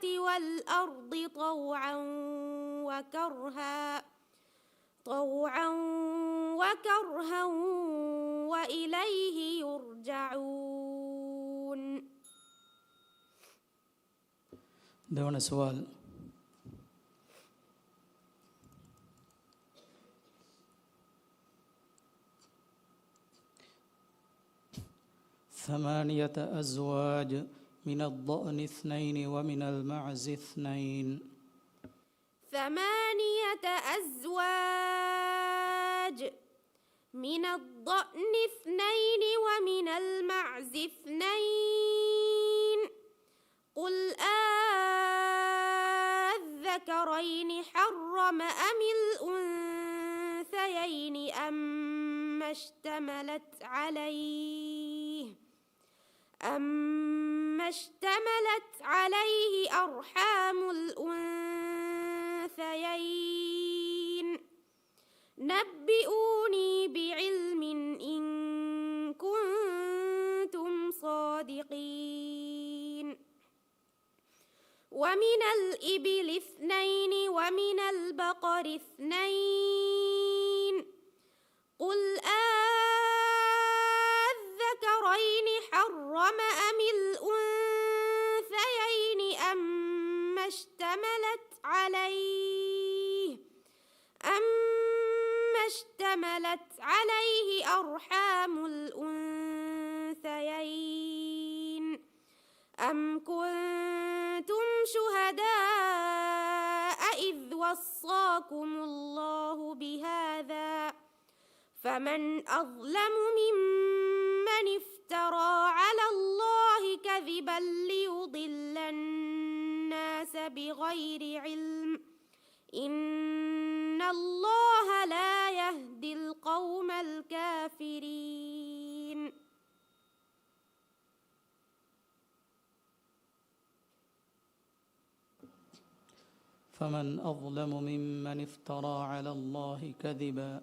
والأرض طوعا وكرها وإليه يرجعون. دون سؤال. ثمانية أزواج من الضأن 2 ومن المعز 2. 8 أزواج من الضأن 2 ومن المعز 2. قل الذكرين حرم أم الأنثيين أما اشتملت عليه أرحام الأنثيين. نبئوني بعلم إن كنتم صادقين. ومن الإبل 2 ومن البقر 2 قل الذكرين حرم أم الأنثيين أما اشتملت عليه أرحام الأنثيين أم كنتم شهداء إذ وصاكم الله بهذا فمن أظلم ممن افترى على الله كذبا ليضل الناس بغير علم إن الله لا يهدي القوم الكافرين. فمن أظلم ممن افترى على الله كذبا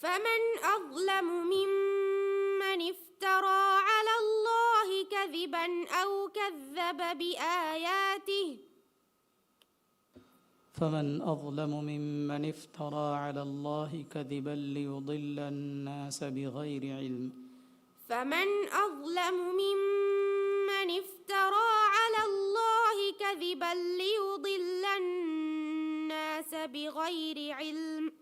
فمن أظلم ممن افترى على الله كذبا أو كذب بآياته فمن أظلم ممن افترى على الله كذبا ليضل الناس بغير علم فمن أظلم ممن افترى على الله كذبا ليضل الناس بغير علم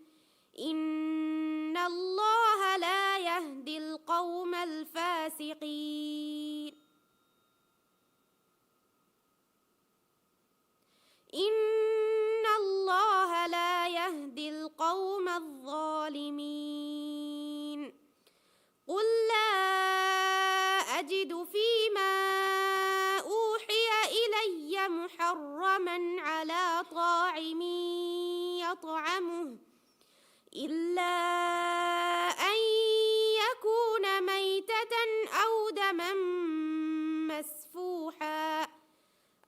إن الله لا يهدي القوم الفاسقين. إن الله لا يهدي القوم الظالمين. قل لا أجد فيما أوحي إلي محرما على طاعم يطعمه إلا أن يكون ميتة أو دما مسفوحا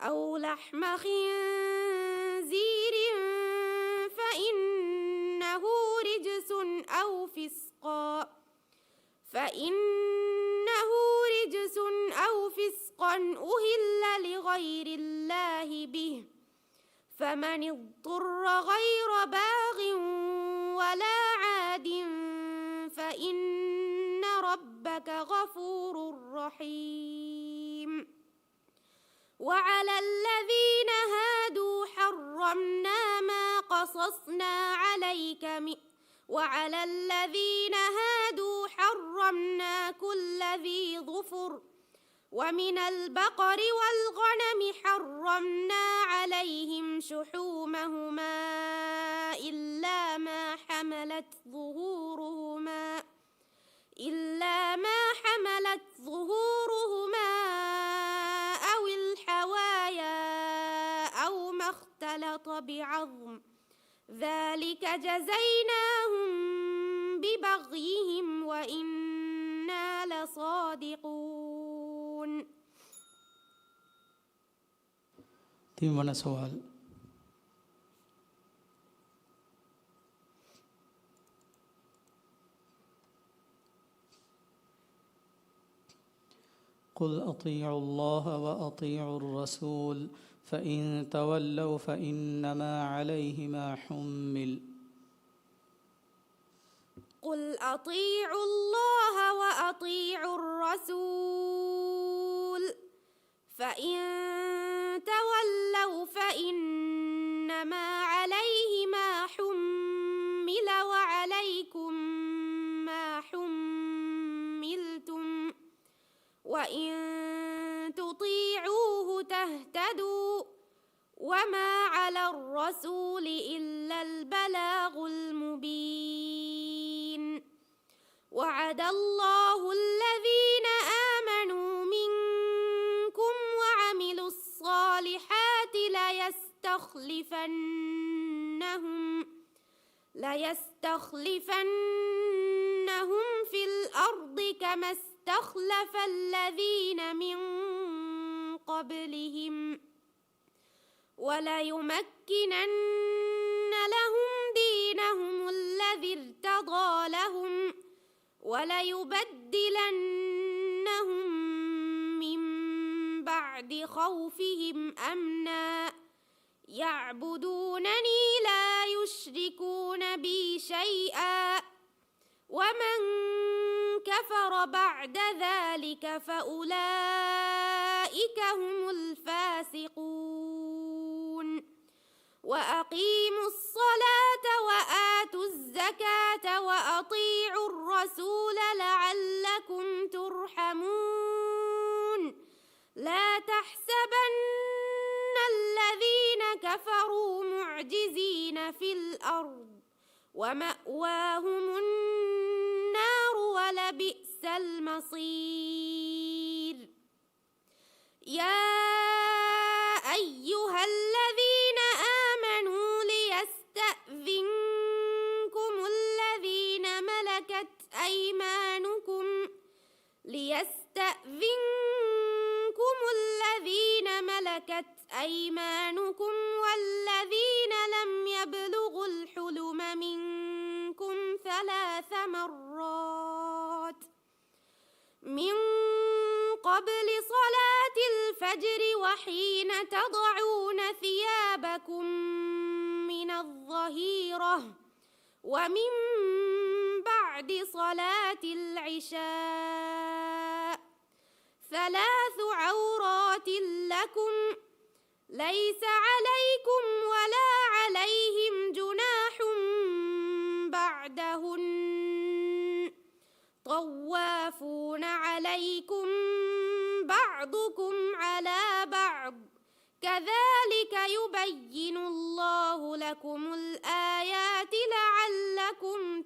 أو لحم خنزير فإنه رجس أو فسقا أهل لغير الله به فمن اضطر غير باغ ولا عاد فإن ربك غفور رحيم. وعلى الذين هادوا حرمنا ما قصصنا عليك وعلى الذين هادوا حرمنا كل ذي ظفر ومن البقر والغنم حرمنا عليهم شحومهما إلا ما حملت ظهورهما أو الحوايا أو ما اختلط بعظم ذلك جزيناهم ببغيهم وإنا لصادقون. 3 سوال. قل أطيعوا الله وأطيعوا الرسول فإن تولوا فإنما عليه ما حمل. قل أطيعوا الله وأطيعوا الرسول فإن تولوا فإنما عليه ما حمل وعليكم ما حملتم وإن تطيعوه تهتدوا وما على الرسول إلا البلاغ المبين. وعد الله الذين آمنوا منكم وعملوا الصالحات ليستخلفنهم في الأرض كما استخلف الذين من قبلهم وليمكنن لهم دينهم الذي ارتضى لهم وليبدلنهم من بعد خوفهم أمنا يعبدونني لا يشركون بي شيئا ومن كفر بعد ذلك فأولئك هم الفاسقون وأقيموا الصلاة وآتوا الزكاة وأطيعوا الرسول لعلكم ترحمون لا تحسبن الذين كفروا معجزين في الأرض ومأواهم النار ولبئس المصير يا أيها الذين آمنوا ليستأذنكم الذين ملكت أيمانكم والذين لم يبلغوا الحلم منكم 3 مرات من قبل صلاة الفجر وحين تضعون ثيابكم من الظهيرة ومن بعد صلاة العشاء 3 عورات لكم ليس عليكم ولا عليهم جناح بعدهن طوافون عليكم بعضكم على بعض كذلك يبين الله لكم الآيات لعلكم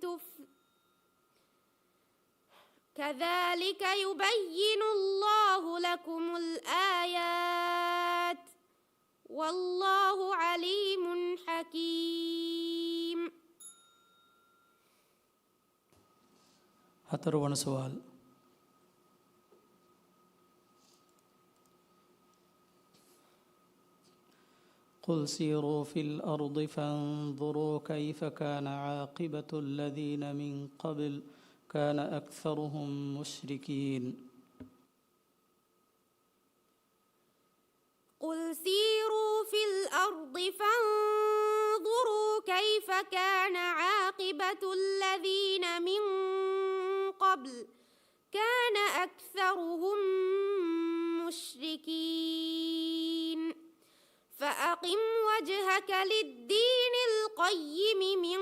كذلك يبين الله لكم الآيات والله عليم حكيم. 4 වන සවාල්. قل سيروا في الأرض فانظروا كيف كان عاقبة الذين من قبل كان أكثرهم مشركين. قل سيروا في الأرض فانظروا كيف كان عاقبة الذين من قبل كان أكثرهم مشركين فأقم وجهك للدين القيم من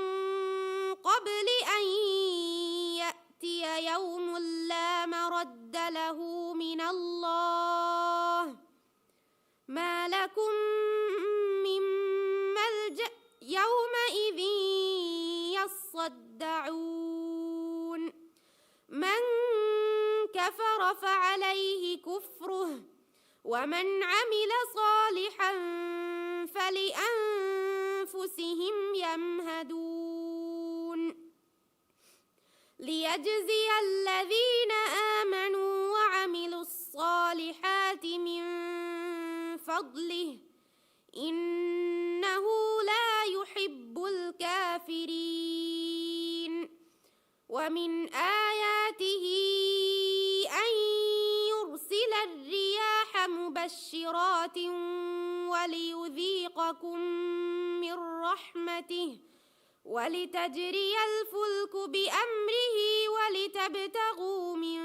قبل أن يأتي يوم لا مرد له من الله ما لكم من ملجأ يومئذ يصدعون من كفر فعليه كفره ومن عمل صالحا فلأنفسهم يمهدون ليجزي الذين آمنوا وعملوا الصالحات من فضله إنه لا يحب الكافرين ومن آياته أن يرسل الرياح مبشرات وليذيقكم من رحمته ولتجري الفلك بأمره ولتبتغوا من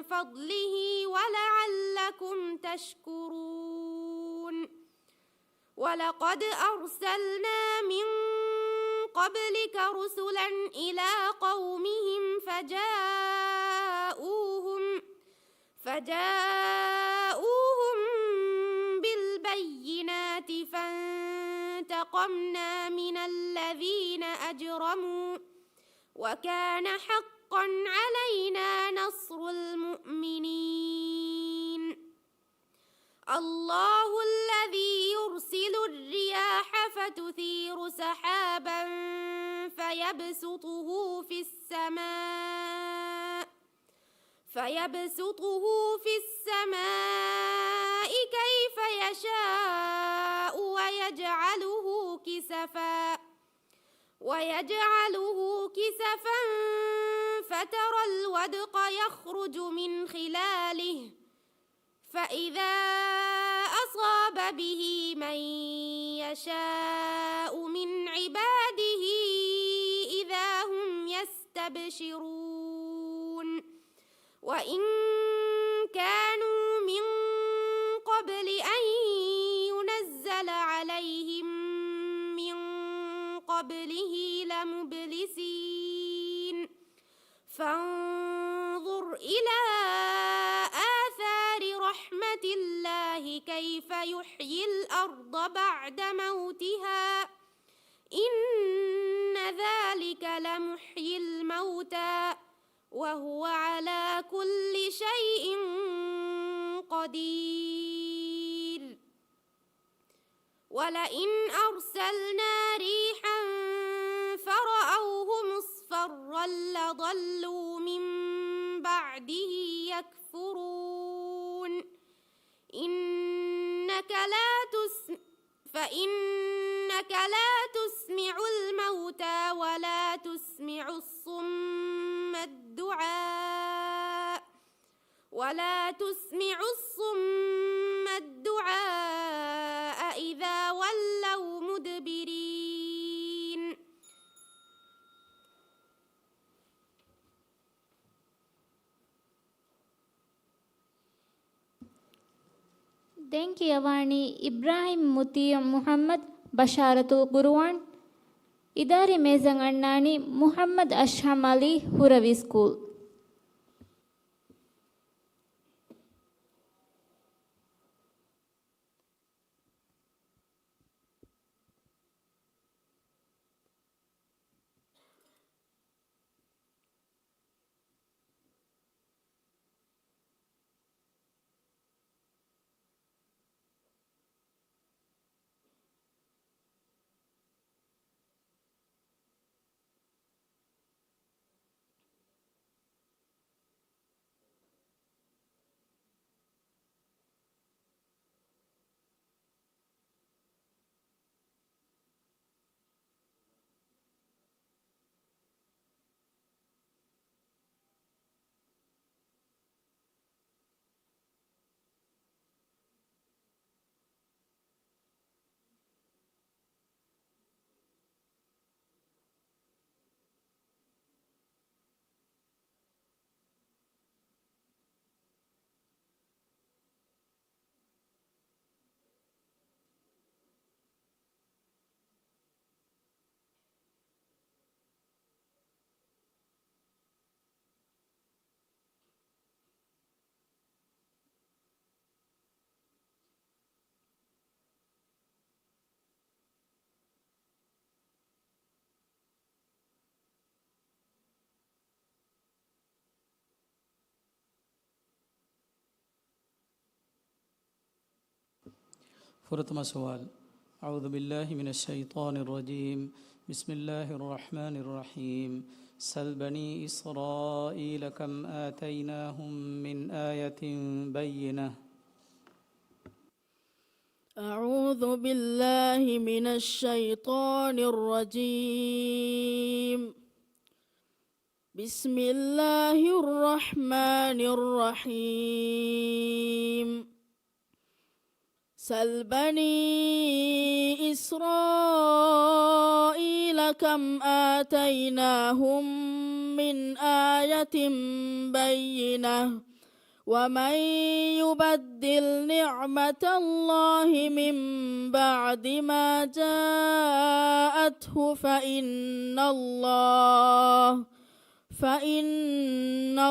فضله ولعلكم تشكرون ولقد أرسلنا من قبلك رسلا إلى قومهم فجاءوهم بالبينات فانتقمنا من الذين أجرموا وكان حقا علينا نصر المؤمنين الله الذي يرسل الرياح فتثير سحابا فيبسطه في السماء كيف يشاء ويجعله كسفا فترى الودق يخرج من خلاله فإذا أصاب به من يشاء من عباده إذا هم يستبشرون يستبشرون وإن كانوا من قبل أن ينزل عليهم من قبله لمبلسين فانظر إلى آثار رحمة الله كيف يحيي الأرض بعد موتها إن ذلك لمحيي الموتى وهو على كل شيء قدير ولئن أرسلنا ريحا فرأوه مصفرا لظلوا من بعده يكفرون فإنك لا تسمع الموتى ولا تسمع الصم الدعاء إذا ولوا مدبرين ದೆಂಕಿಯವಾಣಿ ಇಬ್ರಾಹಿಂ ಮುತಿಯ ಮುಹಮ್ಮದ್ ಬಶಾರತು ಗುರುವಾನ್ ಇದಾರಿ ಮೇಜಂಗ್ ಅಣ್ಣಾಣಿ ಮುಹಮ್ಮದ್ ಅಶ್ಹಮ್ ಅಲಿ ಹುರವಿ ಸ್ಕೂಲ್ فرتم سؤال. أعوذ بالله من الشيطان الرجيم. بسم الله الرحمن الرحيم. سل بني إسرائيل كم آتيناهم من آية بينة. أعوذ بالله من الشيطان الرجيم. بسم الله الرحمن الرحيم. سل بني إسرائيل كم آتيناهم من آية بينة ومن يبدل نعمة الله من بعد ما جاءته فإن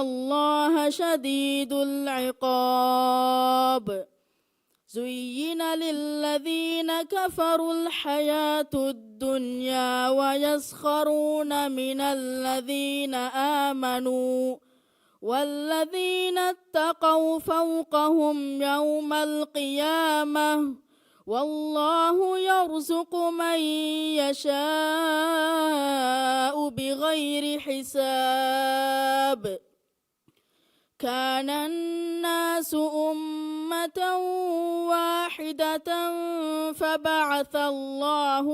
الله شديد العقاب. زين للذين كفروا الحياة الدنيا ويسخرون من الذين آمنوا والذين اتقوا فوقهم يوم القيامة والله يرزق من يشاء بغير حساب. كان الناس أمة واحدة فبعث الله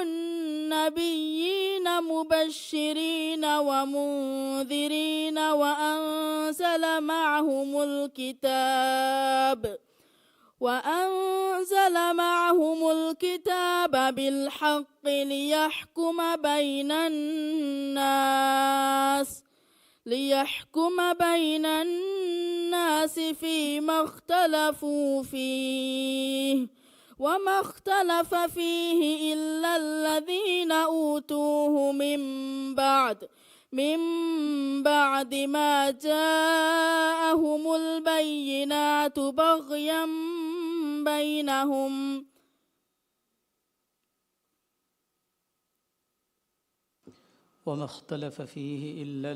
النبيين مبشرين ومنذرين وأنزل معهم الكتاب وأنزل معهم الكتاب بالحق ليحكم بين الناس فيما اختلفوا فيه وما اختلف فيه إلا الذين أوتوه من بعد ما جاءهم البينات بغيا بينهم وما اختلف فيه إلا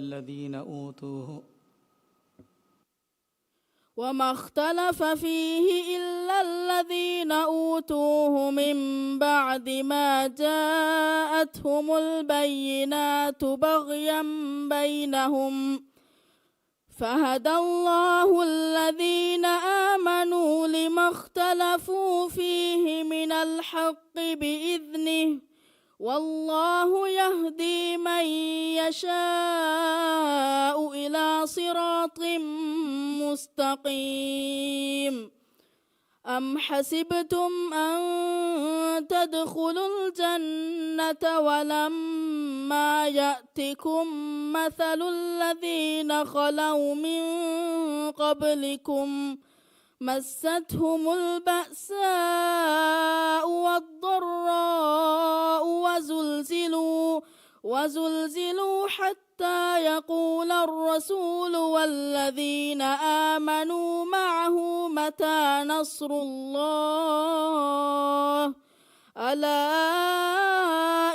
الذين أوتوه من بعد ما جاءتهم البينات بغيا بينهم فهدى الله الذين آمنوا لما اختلفوا فيه من الحق بإذنه والله يهدي من يشاء إلى صراط مستقيم أم حسبتم أن تدخلوا الجنة ولما يأتكم مثل الذين خلوا من قبلكم مستهم البأساء والضراء وزلزلوا حتى يقول الرسول والذين آمنوا معه متى نصر الله ألا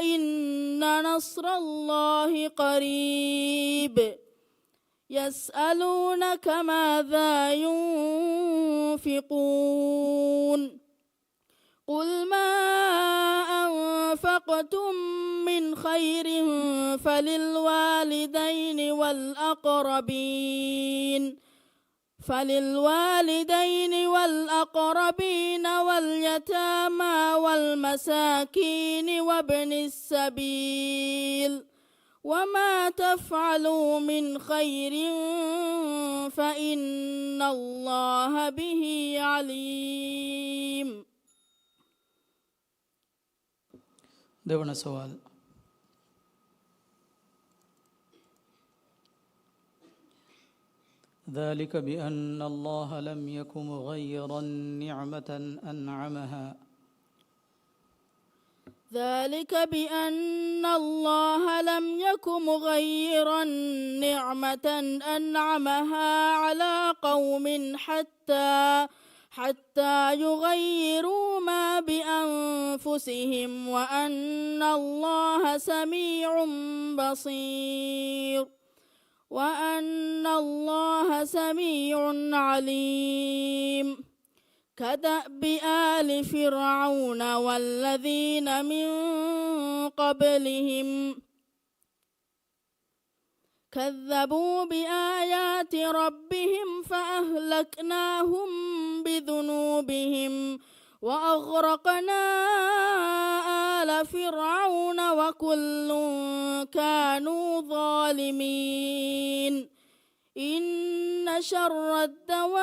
إن نصر الله قريب يسألونك ماذا ينفقون قل ما أنفقتم من خير فللوالدين والأقربين واليتامى والمساكين وابن السبيل وما تفعلوا من خير فإن الله به عليم. देवना सवाल ذلك بأن الله لم يكن مغيرا نعمة أنعمها ذلك بأن الله لم يكن مغيرا نعمة أنعمها على قوم حتى يغيروا ما بأنفسهم وأن الله سميع بصير وأن الله سميع عليم. كدأب آل فرعون والذين من قبلهم كذبوا بآيات ربهم فأهلكناهم بذنوبهم وأغرقنا آل فرعون وكل كانوا ظالمين. إن شر الدواب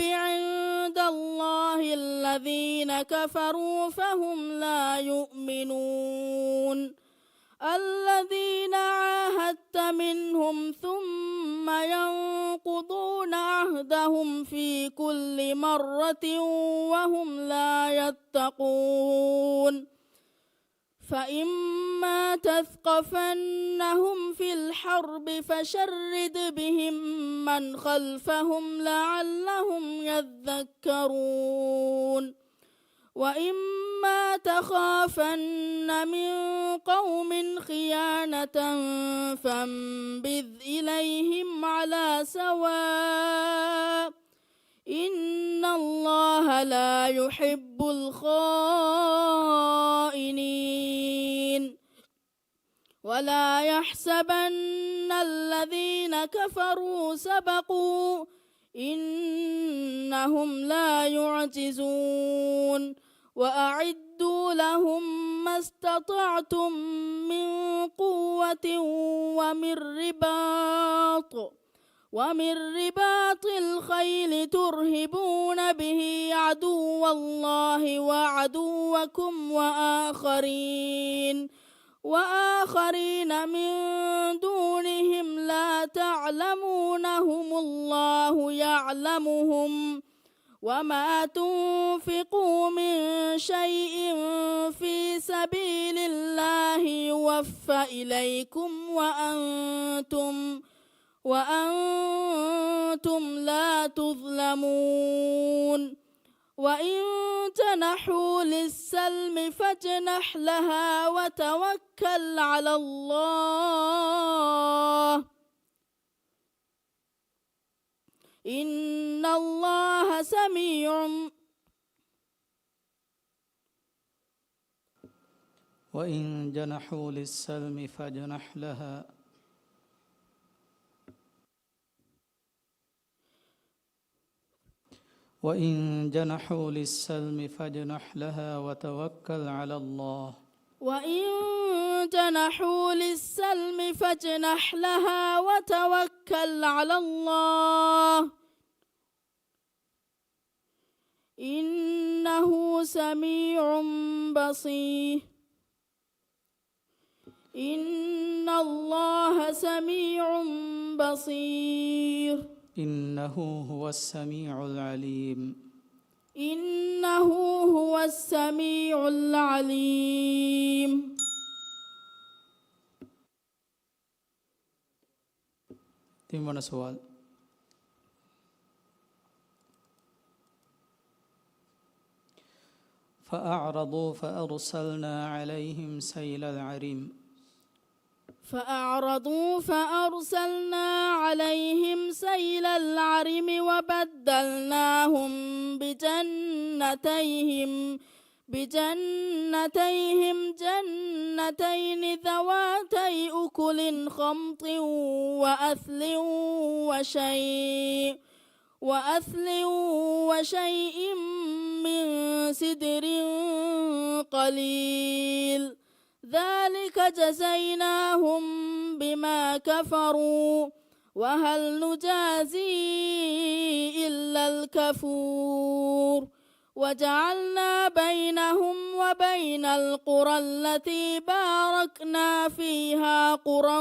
عند الله الذين كفروا فهم لا يؤمنون. الذين عاهدت منهم ثم ينقضون عهدهم في كل مرة وهم لا يتقون. فإما تثقفنهم في الحرب فشرد بهم من خلفهم لعلهم يذكرون. وإما تخافن من قوم خيانة فانبذ إليهم على سواء إن الله لا يحب الخائنين. ولا يحسبن الذين كفروا سبقوا إنهم لا يعجزون. وأعدوا لهم ما استطعتم من قوة ومن رباط الخيل ترهبون به عدو الله وعدوكم وآخرين من دونهم لا تعلمونهم الله يعلمهم وما تنفقوا من شيء في سبيل الله يوفى إليكم وأنتم لا تظلمون وإن جنحوا للسلم فاجنح لها وتوكل على الله إن الله سميع. وإن جنحوا للسلم فاجنح لها وإن جنحوا للسلم فاجنح لها وتوكل على الله وإن جنحوا للسلم فاجنح لها وتوكل على الله إنه سميع بصير. إن الله سميع بصير. إنه هو السميع العليم. إنه هو السميع العليم. تيمون سؤال. فأعرضوا فأرسلنا عليهم سيل العرم. فأعرضوا فأرسلنا عليهم سيل العرم وبدلناهم بجنتيهم جنتين ذواتي أكل خمط وأثل وشيء من سدر قليل ذلك جزيناهم بما كفروا وهل نجازي إلا الكفور. وجعلنا بينهم وبين القرى التي باركنا فيها قرى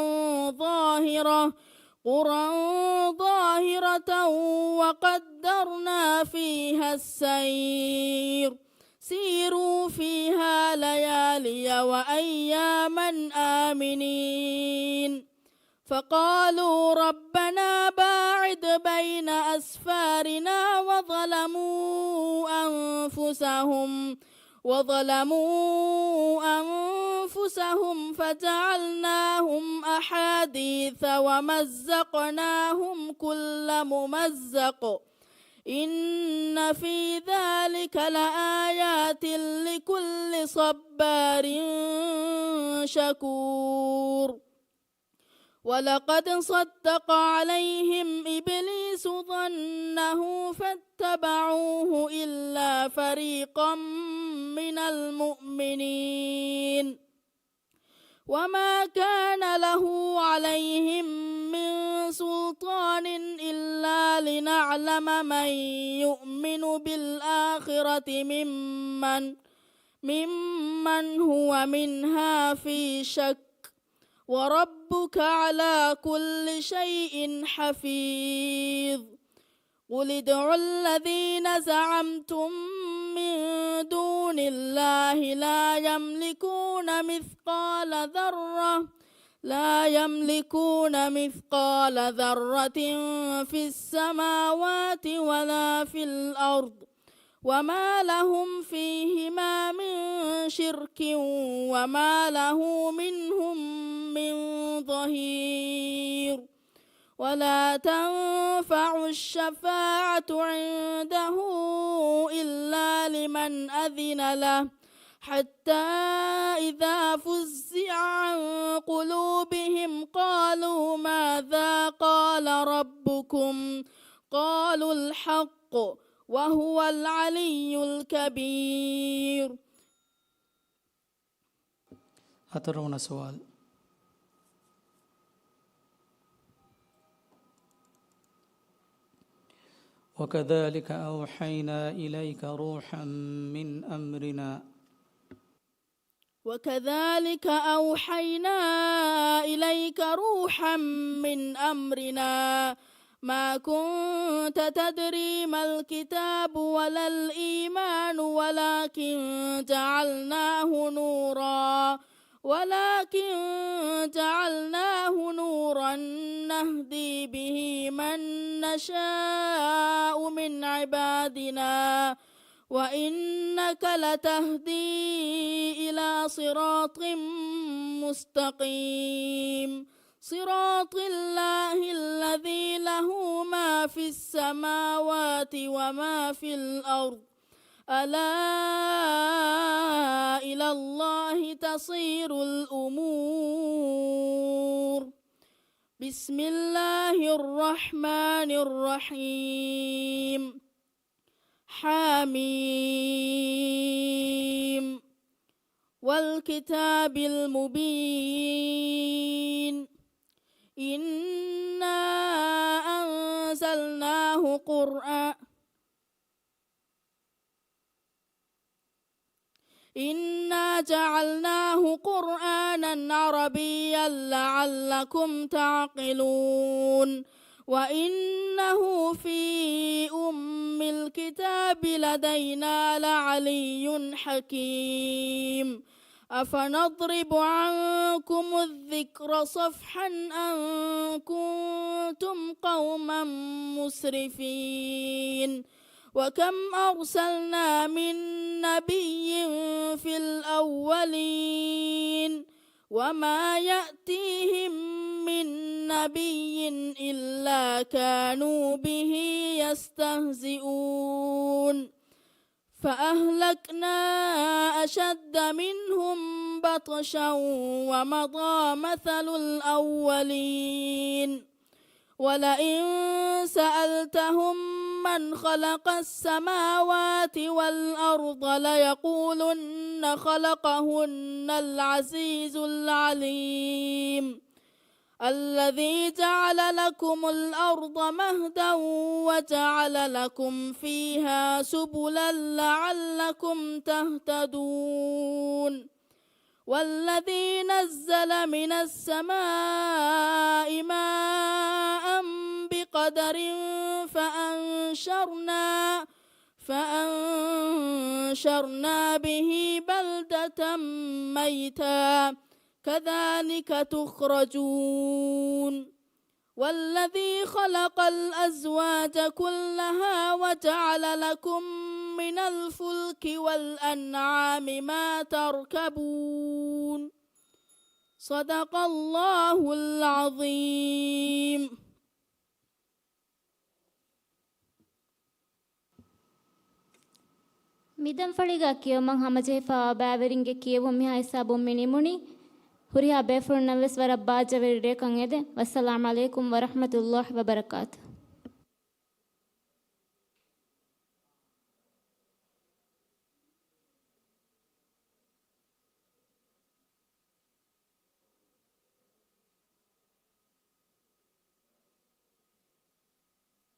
ظاهرة وقدرنا فيها السير سيروا فيها ليالي وأياما آمنين. فقالوا ربنا باعد بين أسفارنا وظلموا أنفسهم فجعلناهم أحاديث ومزقناهم كل ممزق إن في ذلك لآيات لكل صبار شكور. ولقد صدق عليهم إبليس ظنه فاتبعوه إلا فريقا من المؤمنين وما كان له عليهم من سلطان إلا لنعلم من يؤمن بالآخرة ممن هو منها في شك وربك على كل شيء حفيظ. قل ادعوا الذين زعمتم من دون الله لا يملكون مثقال ذرة في السماوات ولا في الأرض وما لهم فيهما من شرك وما له منهم من ظهير. ولا تنفع الشفاعة عنده إلا لمن أذن له حتى إذا فزع عن قلوبهم قالوا ماذا قال ربكم قالوا الحق وهو العلي الكبير. 17 سوال. وكذلك أوحينا إليك روحا من أمرنا وكذلك أوحينا إليك روحا من أمرنا ما كنت تدري ما الكتاب ولا الإيمان ولكن جعلناه نورا نهدي به من نشاء من عبادنا وإنك لتهدي إلى صراط مستقيم صراط الله الذي له ما في السماوات وما في الأرض ألا إلى الله تصير الأمور بسم الله الرحمن الرحيم حميم والكتاب المبين إنا جعلناه قرآنا عربيا لعلكم تعقلون وإنه في أم الكتاب لدينا لعلي حكيم أفنضرب عنكم الذكر صفحا أن كنتم قوما مسرفين وكم أرسلنا من نبي في الأولين وما يأتيهم من نبي إلا كانوا به يستهزئون فأهلكنا أشد منهم بطشا ومضى مثل الأولين ولئن سألتهم من خلق السماوات والأرض ليقولن خلقهن العزيز العليم الذي جعل لكم الأرض مهدا وجعل لكم فيها سبلا لعلكم تهتدون والذي نزل من السماء ماء بقدر فأنشرنا به بلدة ميتا كذلك تخرجون والذي خلق الأزواج كلها وجعل لكم من الفلك والأنعام ما تركبون صدق الله العظيم. ಮಿದಂ ಫಳಿಗ ಕಿಯಮಂ ಹಮಜೆಫಾ ಬಾವೆರಿಂಗೆ ಕಿಯವು ಮಿಹಾ ಹಿಸಾಬು ಮಿನಿಮುನಿ ಹುರಿಯಾ ಬೇಫುರ್ ನವೆಸ್ ವರ ಬಾಜವೆರಿ ರೇಕಂ ಎದೆ ವಸ್ಸಲಾಮು ಅಲೈಕುಂ ವರಹಮತುಲ್ಲಾಹಿ ವಬರಕಾತು.